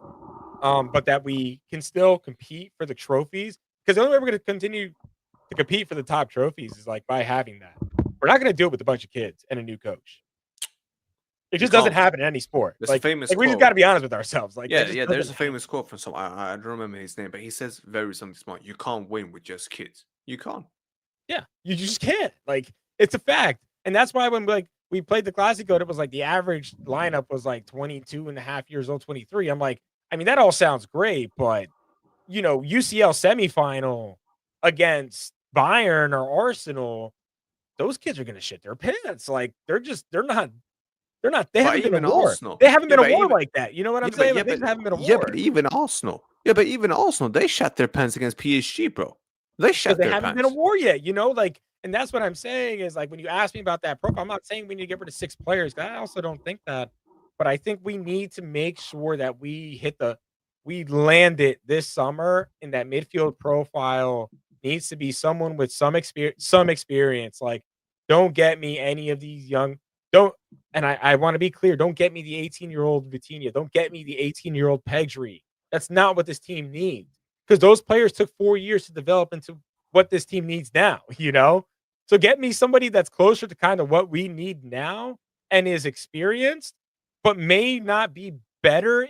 but that we can still compete for the trophies. Because the only way we're going to continue to compete for the top trophies is like by having that. We're not going to do it with a bunch of kids and a new coach. It You just doesn't can't. happen in any sport. There's a famous Like we just quote. got to be honest with ourselves. Like that Yeah, just yeah. doesn't There's a happen. famous quote from some. I don't remember his name, but he says very something smart. You can't win with just kids. You can't. Yeah, you just can't. Like, it's a fact. And that's why when like we played the Classico, it was like the average lineup was like 22 and a half years old, 23. I'm like, I mean, that all sounds great, but UCL semifinal, against Bayern or Arsenal, those kids are going to shit their pants. Like they're not. They But haven't been a even war. Arsenal, They haven't yeah, been a but war even like that. You know what I'm yeah, saying? Like, they just haven't been a war even Arsenal, they shat their pants against PSG, bro. They because shat they their haven't been a pants. war yet. You know, like, and that's what I'm saying is like when you ask me about that profile, I'm not saying we need to get rid of 6 players. I also don't think that, but I think we need to make sure that we land it this summer, and that midfield profile needs to be someone with some experience. Some experience, like, don't get me any of these young. Don't, and I want to be clear. Don't get me the 18-year-old Vitinha. Don't get me the 18-year-old Pedri. That's not what this team needs because those players took 4 years to develop into what this team needs now, you know? So get me somebody that's closer to kind of what we need now and is experienced, but may not be better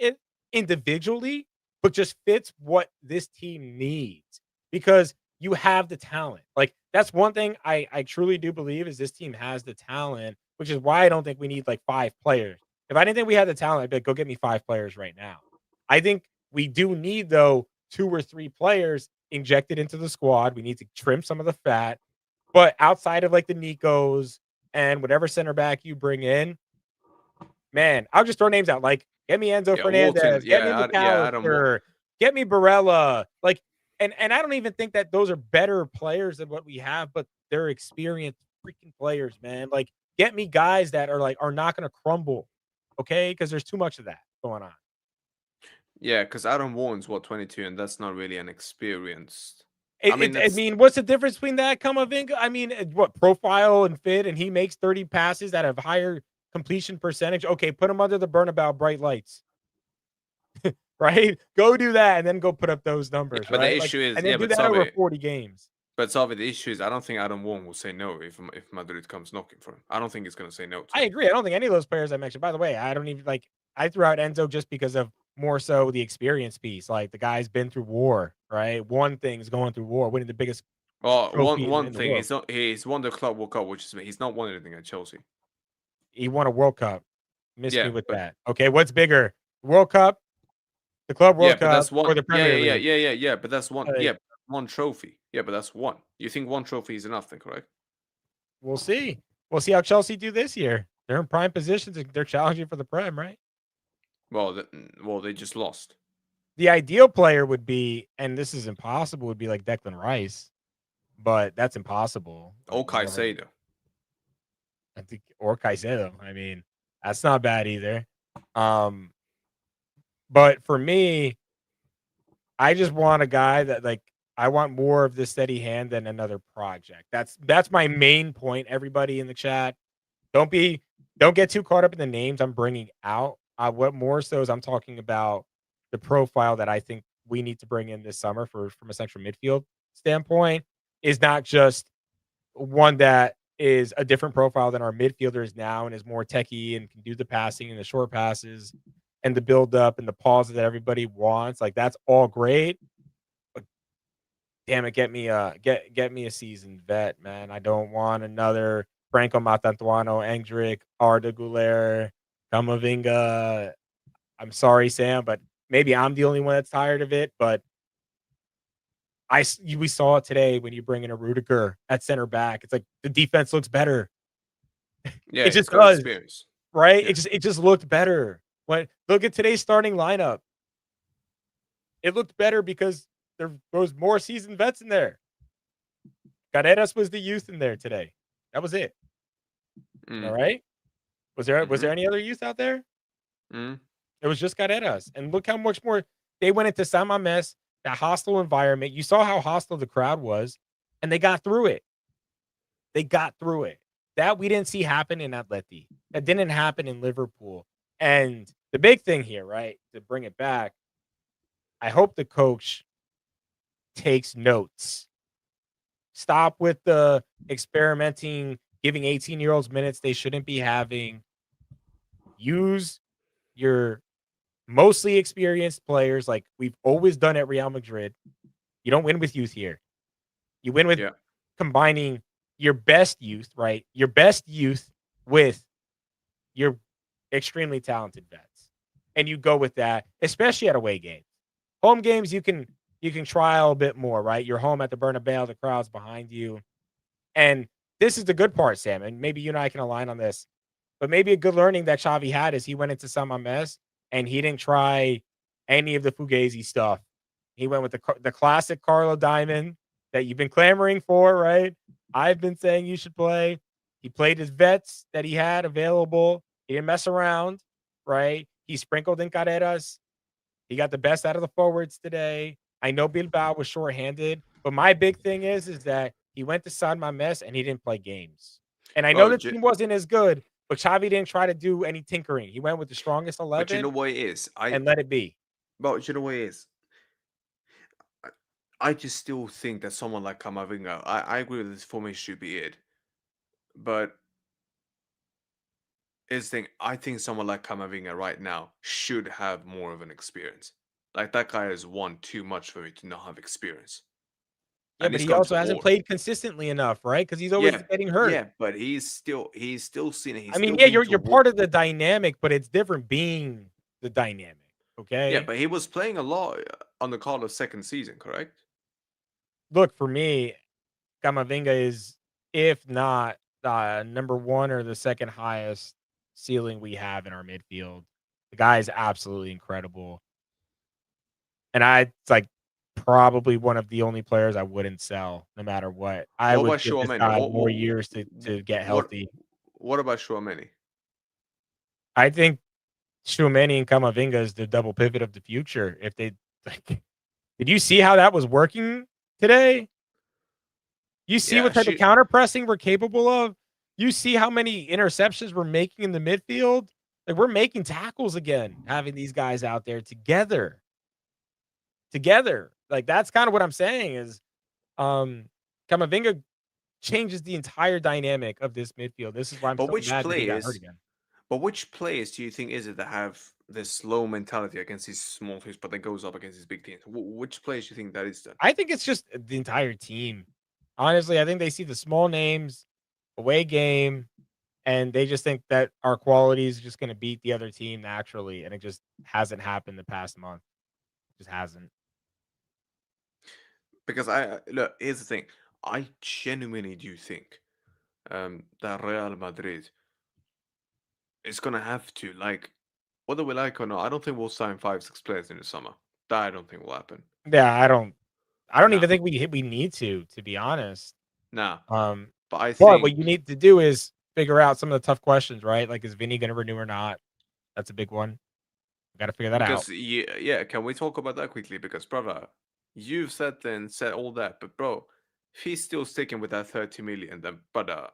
individually, but just fits what this team needs because you have the talent. Like that's one thing I truly do believe is this team has the talent, which is why I don't think we need like 5 players. If I didn't think we had the talent, I'd be like, go get me 5 players right now. I think we do need though 2 or 3 players injected into the squad. We need to trim some of the fat, but outside of like the Nicos and whatever center back you bring in, man, I'll just throw names out. Like, get me Enzo Yeah, Walton. Fernandez, get me Adam. McAllister, get me Barella. Like, and I don't even think that those are better players than what we have, but they're experienced freaking players, man. Like, get me guys that are not going to crumble, okay? Because there's too much of that going on. Yeah, because Adam Warren's 22, and that's not really an experienced. I mean, what's the difference between that Kamavinga? I mean, what profile and fit, and he makes 30 passes that have higher completion percentage. Okay, put him under the burnabout bright lights, right? Go do that, and then go put up those numbers, but right? the issue is, and then do but that over Savi, 40 games. but Savi, the issue is, I don't think Adam Warren will say no if Madrid comes knocking for him. I don't think he's going to say no to I him. agree. I don't think any of those players I mentioned. By the way, I don't even like. I threw out Enzo just because of more so the experience piece. Like the guy's been through war, right? One thing's going through war, winning the biggest Well, trophy one in the thing, world. he's won the Club World Cup, which is he's not won anything at Chelsea. He won a World Cup. Miss Yeah, me with but that. Okay, what's bigger, World Cup, the Club yeah, World but Cup, that's one. or the Premier Yeah, League? yeah. But that's one. Like, Yeah, one trophy. Yeah, but that's one. You think one trophy is enough, then, correct? we'll see. We'll see how Chelsea do this year. They're in prime positions. They're challenging for the Prem, right? Well, they just lost. The ideal player would be, and this is impossible, would be like Declan Rice, but that's impossible. Or Like, you never- Caicedo. I think, or Caicedo. I mean, that's not bad either. But for me, I just want a guy that like I want more of the steady hand than another project. That's my main point. Everybody in the chat, don't get too caught up in the names I'm bringing out. What more so is I'm talking about the profile that I think we need to bring in this summer from a central midfield standpoint is not just one that is a different profile than our midfielders now and is more techie and can do the passing and the short passes and the build up and the pause that everybody wants. Like that's all great. But damn it, get me a seasoned vet, man. I don't want another Franco Matantuano, Endrick, Arda Güler, Kamavinga. I'm sorry, Sam, but maybe I'm the only one that's tired of it. But we saw it today when you bring in a Rudiger at center back. It's like the defense looks better. Yeah, It he's just got does, experience. right? Yeah. It just looked better. When look at today's starting lineup, it looked better because there was more seasoned vets in there. Carreras was the youth in there today. That was it. Mm. All right. Was there Mhm. any other youth out there? Mm. It was just Carreras. And look how much more they went into Samraisesamiee, that hostile environment. You saw how hostile the crowd was, and they got through it. They got through it. That we didn't see happen in Atleti. That didn't happen in Liverpool. And the big thing here, right, to bring it back, I hope the coach takes notes. Stop with the experimenting, giving 18-year-olds minutes they shouldn't be having. Use your mostly experienced players like we've always done at Real Madrid. You don't win with youth here. You win with combining your best youth, right? Your best youth with your extremely talented vets. And you go with that, especially at away games. Home games, you can you can try a little bit more, right? You're home at the Bernabeu, the crowd's behind you. And this is the good part, Sam, and maybe you and I can align on this. But maybe a good learning that Xavi had is he went into samraisesamiee and he didn't try any of the Fugazi stuff. He went with the classic Carlo Diamond that you've been clamoring for, right? I've been saying you should play. He played his vets that he had available. He didn't mess around, right? He sprinkled in Carreras. He got the best out of the forwards today. I know Bilbao was shorthanded, but my big thing is that he went to San Mames and he didn't play games. And I know Bro, the team wasn't as good, but Xavi didn't try to do any tinkering. He went with the strongest but you know 11 what it is? and let it be. But you know what it is? I just still think that someone like Camavinga, I agree with this formation should be it. But is the thing, I think someone like Camavinga right now should have more of an experience. Like that guy has won too much for me to not have experience. Yeah, And but he's he gone to also the hasn't war. played consistently enough, right? Because he's always getting hurt. Yeah, but he's still seen it. I mean, yeah, you're part of the dynamic, but it's different being the dynamic. Okay. Yeah, but he was playing a lot on the Carlos second season, correct? Look, for me, Camavinga is, if not number one or the second highest ceiling we have in our midfield. The guy is absolutely incredible. And it's like probably one of the only players I wouldn't sell no matter what. I What would about give this Tchouaméni? guy more years to get healthy. What about Tchouaméni? I think Tchouaméni and Camavinga is the double pivot of the future. If they did you see how that was working today? You see what type of counter pressing we're capable of? You see how many interceptions we're making in the midfield? Like, we're making tackles again, having these guys out there together. Like, that's kind of what I'm saying is Camavinga changes the entire dynamic of this midfield. This is why I'm so mad that he got hurt again. But which players do you think is it that have this low mentality against these small teams, but then goes up against these big teams? Which players do you think that is done? I think it's just the entire team. Honestly, I think they see the small names, away game, and they just think that our quality is just going to beat the other team naturally, and it just hasn't happened the past month. It just hasn't. Because look, here's the thing. I genuinely do think that Real Madrid is gonna have to, like, whether we like or not. I don't think we'll sign 5-6 players in the summer. That I don't think will happen. Yeah, I don't even think we need to be honest. Nah. But I think what you need to do is figure out some of the tough questions, right? Like, is Vinny going to renew or not? That's a big one. We got to figure that out. Yeah, can we talk about that quickly? Because, brother, you've said all that, but bro, if he's still sticking with that 30 million, then brother,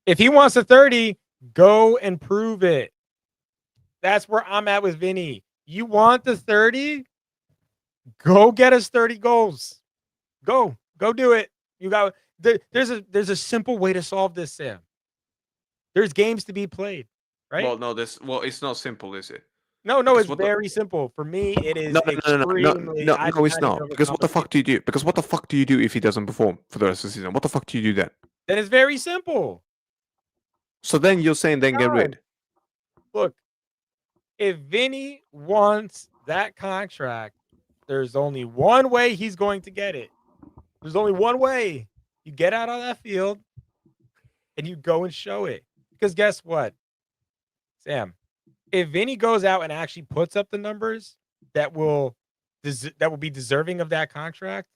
if he wants a 30, go and prove it. That's where I'm at with Vinny. You want the 30? Go get us 30 goals. Go do it. You got there's a simple way to solve this, Sam. There's games to be played, right? Well, it's not simple, is it? No, it's very simple. For me, it is extremely. No, it's not. Because what the fuck do you do? Because what the fuck do you do if he doesn't perform for the rest of the season? What the fuck do you do then? Then it's very simple. So then you're saying then get rid. Look, if Vinny wants that contract, there's only one way he's going to get it. There's only one way. You get out on that field and you go and show it. Because guess what, Sam? If Vinny goes out and actually puts up the numbers that will be deserving of that contract,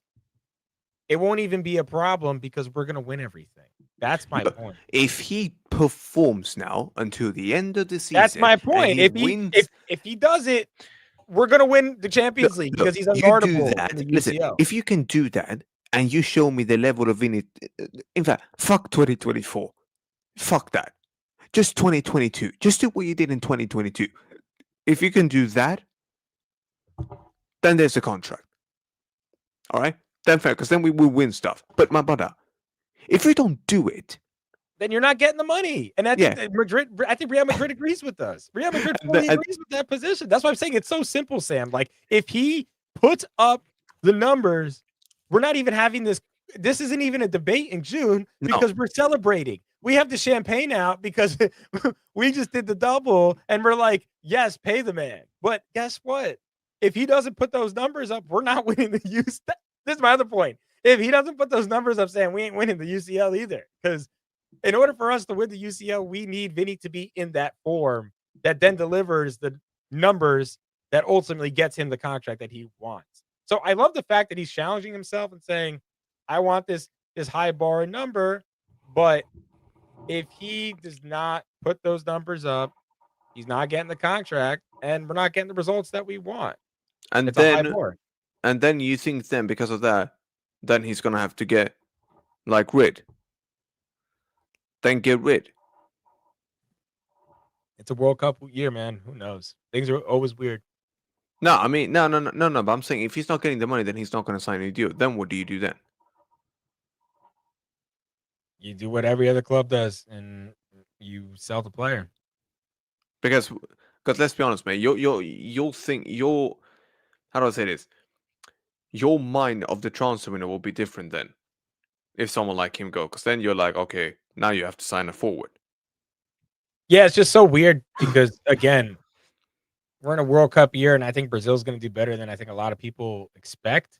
it won't even be a problem because we're going to win everything. That's my point. If he performs now until the end of the season, that's my point. If he does it, we're going to win the Champions League because he's unguardable. Listen, if you can do that and you show me the level of Vinny, in fact, fuck 2024. Fuck that. Just 2022. Just do what you did in 2022. If you can do that, then there's a contract. All right? Then fair, because then we will win stuff. But my brother, if we don't do it, then you're not getting the money. And I think Real Madrid agrees with us. Real Madrid fully agrees with that position. That's why I'm saying it's so simple, Sam. Like, if he puts up the numbers, we're not even having this. This isn't even a debate in June because we're celebrating. We have the champagne out because we just did the double and we're like, yes, pay the man. But guess what? if he doesn't put those numbers up, we're not winning the UCL. This is my other point. If he doesn't put those numbers up, saying we ain't winning the UCL either, because in order for us to win the UCL, we need Vinny to be in that form that then delivers the numbers that ultimately gets him the contract that he wants. So I love the fact that he's challenging himself and saying, I want this high bar number, but if he does not put those numbers up, he's not getting the contract, and we're not getting the results that we want. And It's a high then bar. and then you think then because of that, then he's gonna have to get like rid. Then get rid. It's a World Cup year, man. Who knows? Things are always weird. No, I mean no. But I'm saying if he's not getting the money, then he's not gonna sign a deal. Then what do you do then? You do what every other club does, and you sell the player. Because let's be honest, mate. You'll think how do I say this? Your mind of the transfer window will be different then if someone like him go, because then you're like, okay, now you have to sign a forward. Yeah, it's just so weird because again, we're in a World Cup year, and I think Brazil's going to do better than I think a lot of people expect.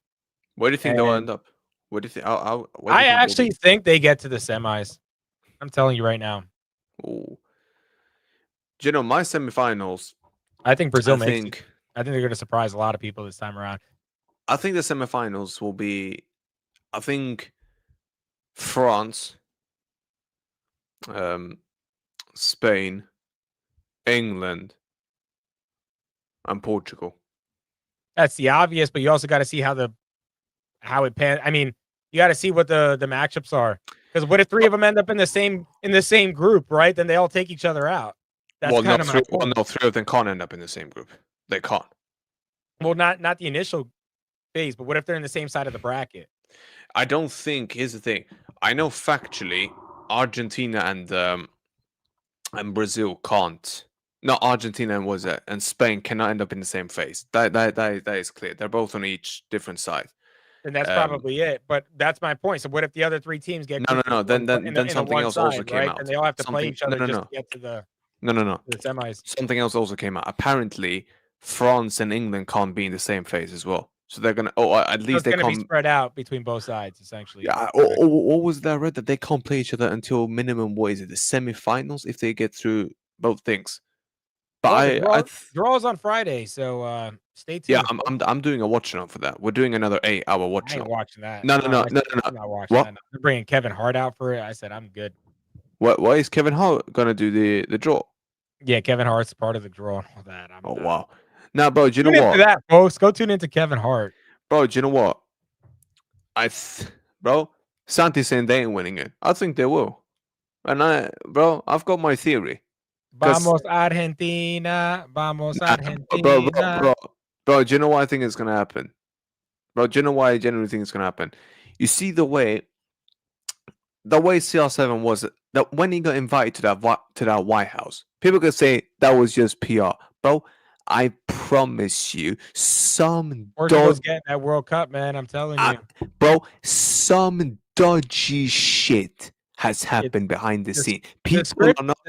Where do you think they'll And end up? What do you think? Where do you I think they'll actually be? think they get to the semis. I'm telling you right now. Ooh. Do you know my semifinals? I think Brazil I makes it. think I think they're going to surprise a lot of people this time around. the semifinals will be, I think, France, Spain, England, and Portugal. That's the obvious, but you also got to see how it pans. I mean, you got to see what the matchups are. Because what if three of them end up in the same group, right? Then they all take each other out. That's kind of my point. No, three of them can't end up in the same group. They can't. Well, not the initial phase, but what if they're in the same side of the bracket? I don't think. Here's the thing. I know factually, Argentina and Brazil can't. No, Argentina and was it and Spain cannot end up in the same phase. That is clear. They're both on each different side. And that's probably it. But that's my point. So what if the other three teams get No. Then something else also came right? out. And they all have to play each other just to get to the No. the semis. Something else also came out. Apparently, France and England can't be in the same phase as well. So they're gonna. Oh, at least So they it's gonna can't be spread out between both sides, essentially. Yeah. What was that? I read that they can't play each other until minimum. What is it? The semifinals if they get through both things. But well, draws on Friday, so stay tuned. Yeah, I'm doing a watch on for that. We're doing another 8-hour watch I ain't on. watching that. No. I'm not watching What? that. They're bringing Kevin Hart out for it. I said I'm good. Why is Kevin Hart gonna do the draw? Yeah, Kevin Hart's part of the draw and all that. Oh wow. Now, bro, do you Tune know into what? that, folks. Go tune into Kevin Hart. Bro, do you know what? Bro, Santi's saying they ain't winning it. I think they will. And I've got my theory. Vamos Argentina. Vamos Argentina. Bro, do you know what I think is gonna happen? Bro, do you know why I genuinely think it's gonna happen? You see the way CR7 was that when he got invited to that White House, people could say that was just PR. Bro, I promise you, Portugal's getting that World Cup, man. I'm telling you. Bro, some dodgy shit has happened behind the scene. The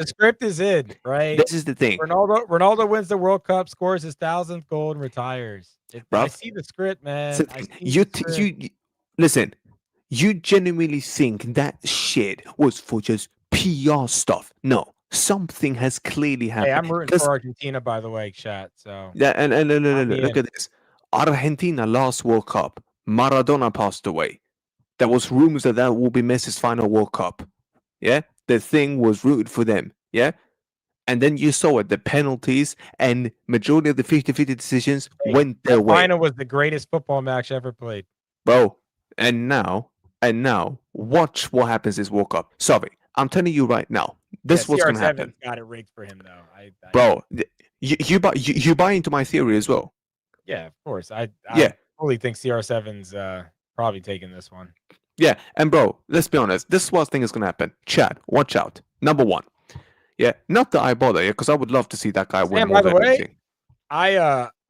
script is in, right? This is the thing. Ronaldo wins the World Cup, scores his 1,000th goal, and retires. I see the script, man. Listen. You genuinely think that shit was for just PR stuff? No, something has clearly happened. Hey, I'm rooting for Argentina, by the way, chat. So yeah, and look at this. Argentina last World Cup, Maradona passed away. There was rumors that will be Messi's final World Cup. Yeah, the thing was rooted for them. Yeah, and then you saw it. The penalties and majority of the 50-50 decisions went their way. The final was the greatest football match ever played, bro. And now, watch what happens this World Cup. Sorry, I'm telling you right now. This is what's going to happen. Got it rigged for him, though. Bro, you buy into my theory as well. Yeah, of course. I fully think CR7's probably taking this one. Yeah, and bro, let's be honest. This is what I think is going to happen. Chad, watch out. Number one. Yeah, not that I bother you, because I would love to see that guy win more than anything.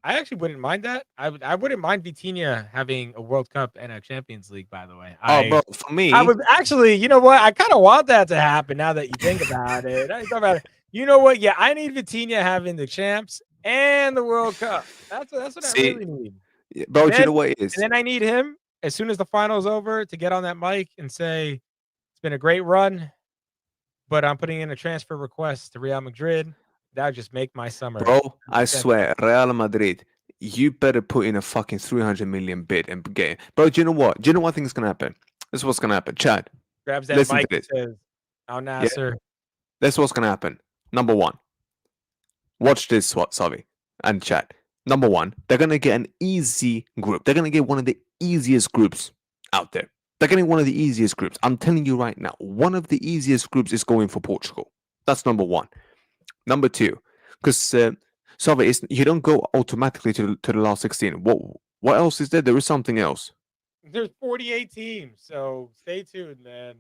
I actually wouldn't mind that. I wouldn't mind Vitinha having a World Cup and a Champions League, by the way. Bro, for me, I would actually, you know what? I kind of want that to happen now that you think about it. You know what? Yeah, I need Vitinha having the champs and the World Cup. That's what I See, really need. yeah, bro, And do you know then, what it is? and then I need him as soon as the final's over to get on that mic and say it's been a great run, but I'm putting in a transfer request to Real Madrid. That would just make my summer. Bro, I Fantastic. swear, Real Madrid, you better put in a fucking 300 million bid and get it. Bro, do you know what? Do you know what I think is going to happen? This is what's going to happen. Chad, Grabs that listen to mic and this. says, Al Nasser. This is what's going to happen. Number one, watch this, Savi and Chad. Number one, they're going to get an easy group. They're going to get one of the easiest groups out there. They're getting one of the easiest groups. I'm telling you right now, one of the easiest groups is going for Portugal. That's number one. Number two, because Savi, you don't go automatically to the last 16. What else is there? There is something else. There's 48 teams, so stay tuned, man.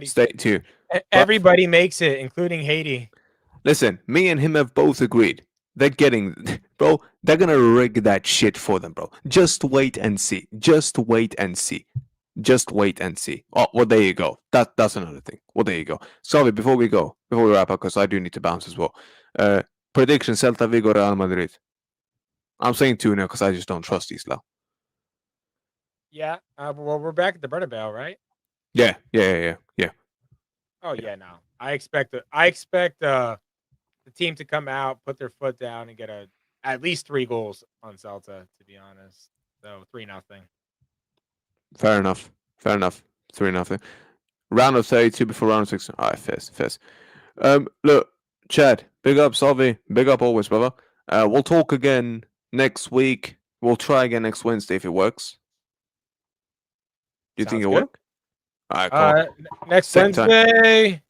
Stay tuned. Everybody makes it, including Haiti. Listen, me and him have both agreed. They're getting, bro, they're going to rig that shit for them, bro. Just wait and see. Just wait and see. Just wait and see. Oh, well, there you go. That's another thing. Well, there you go. Sorry, before we wrap up, because I do need to bounce as well. Prediction: Celta Vigo, Real Madrid. I'm saying 2 now because I just don't trust Isla. Yeah. Well, we're back at the Bernabeu, right? Yeah. Oh yeah, no. I expect the team to come out, put their foot down, and get at least 3 goals on Celta. To be honest, so 3-0. Fair enough. 3-0. Round of 32 before round of 6. All right, fierce. Look, Chad, big up, Salvi. Big up always, brother. We'll talk again next week. We'll try again next Wednesday if it works. Do you think it'll work? All right, cool. Next Same time. Wednesday.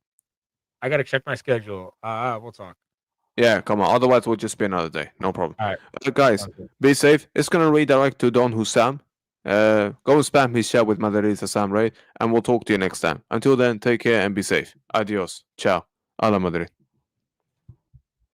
I gotta check my schedule. We'll talk. Yeah, come on. Otherwise, we'll just be another day. No problem. All right. Guys, be safe. It's going to redirect to Don Hussam. Go and spam his chat with Madridista Samraise, and we'll talk to you next time. Until then, take care and be safe. Adios. Ciao. A la Madrid.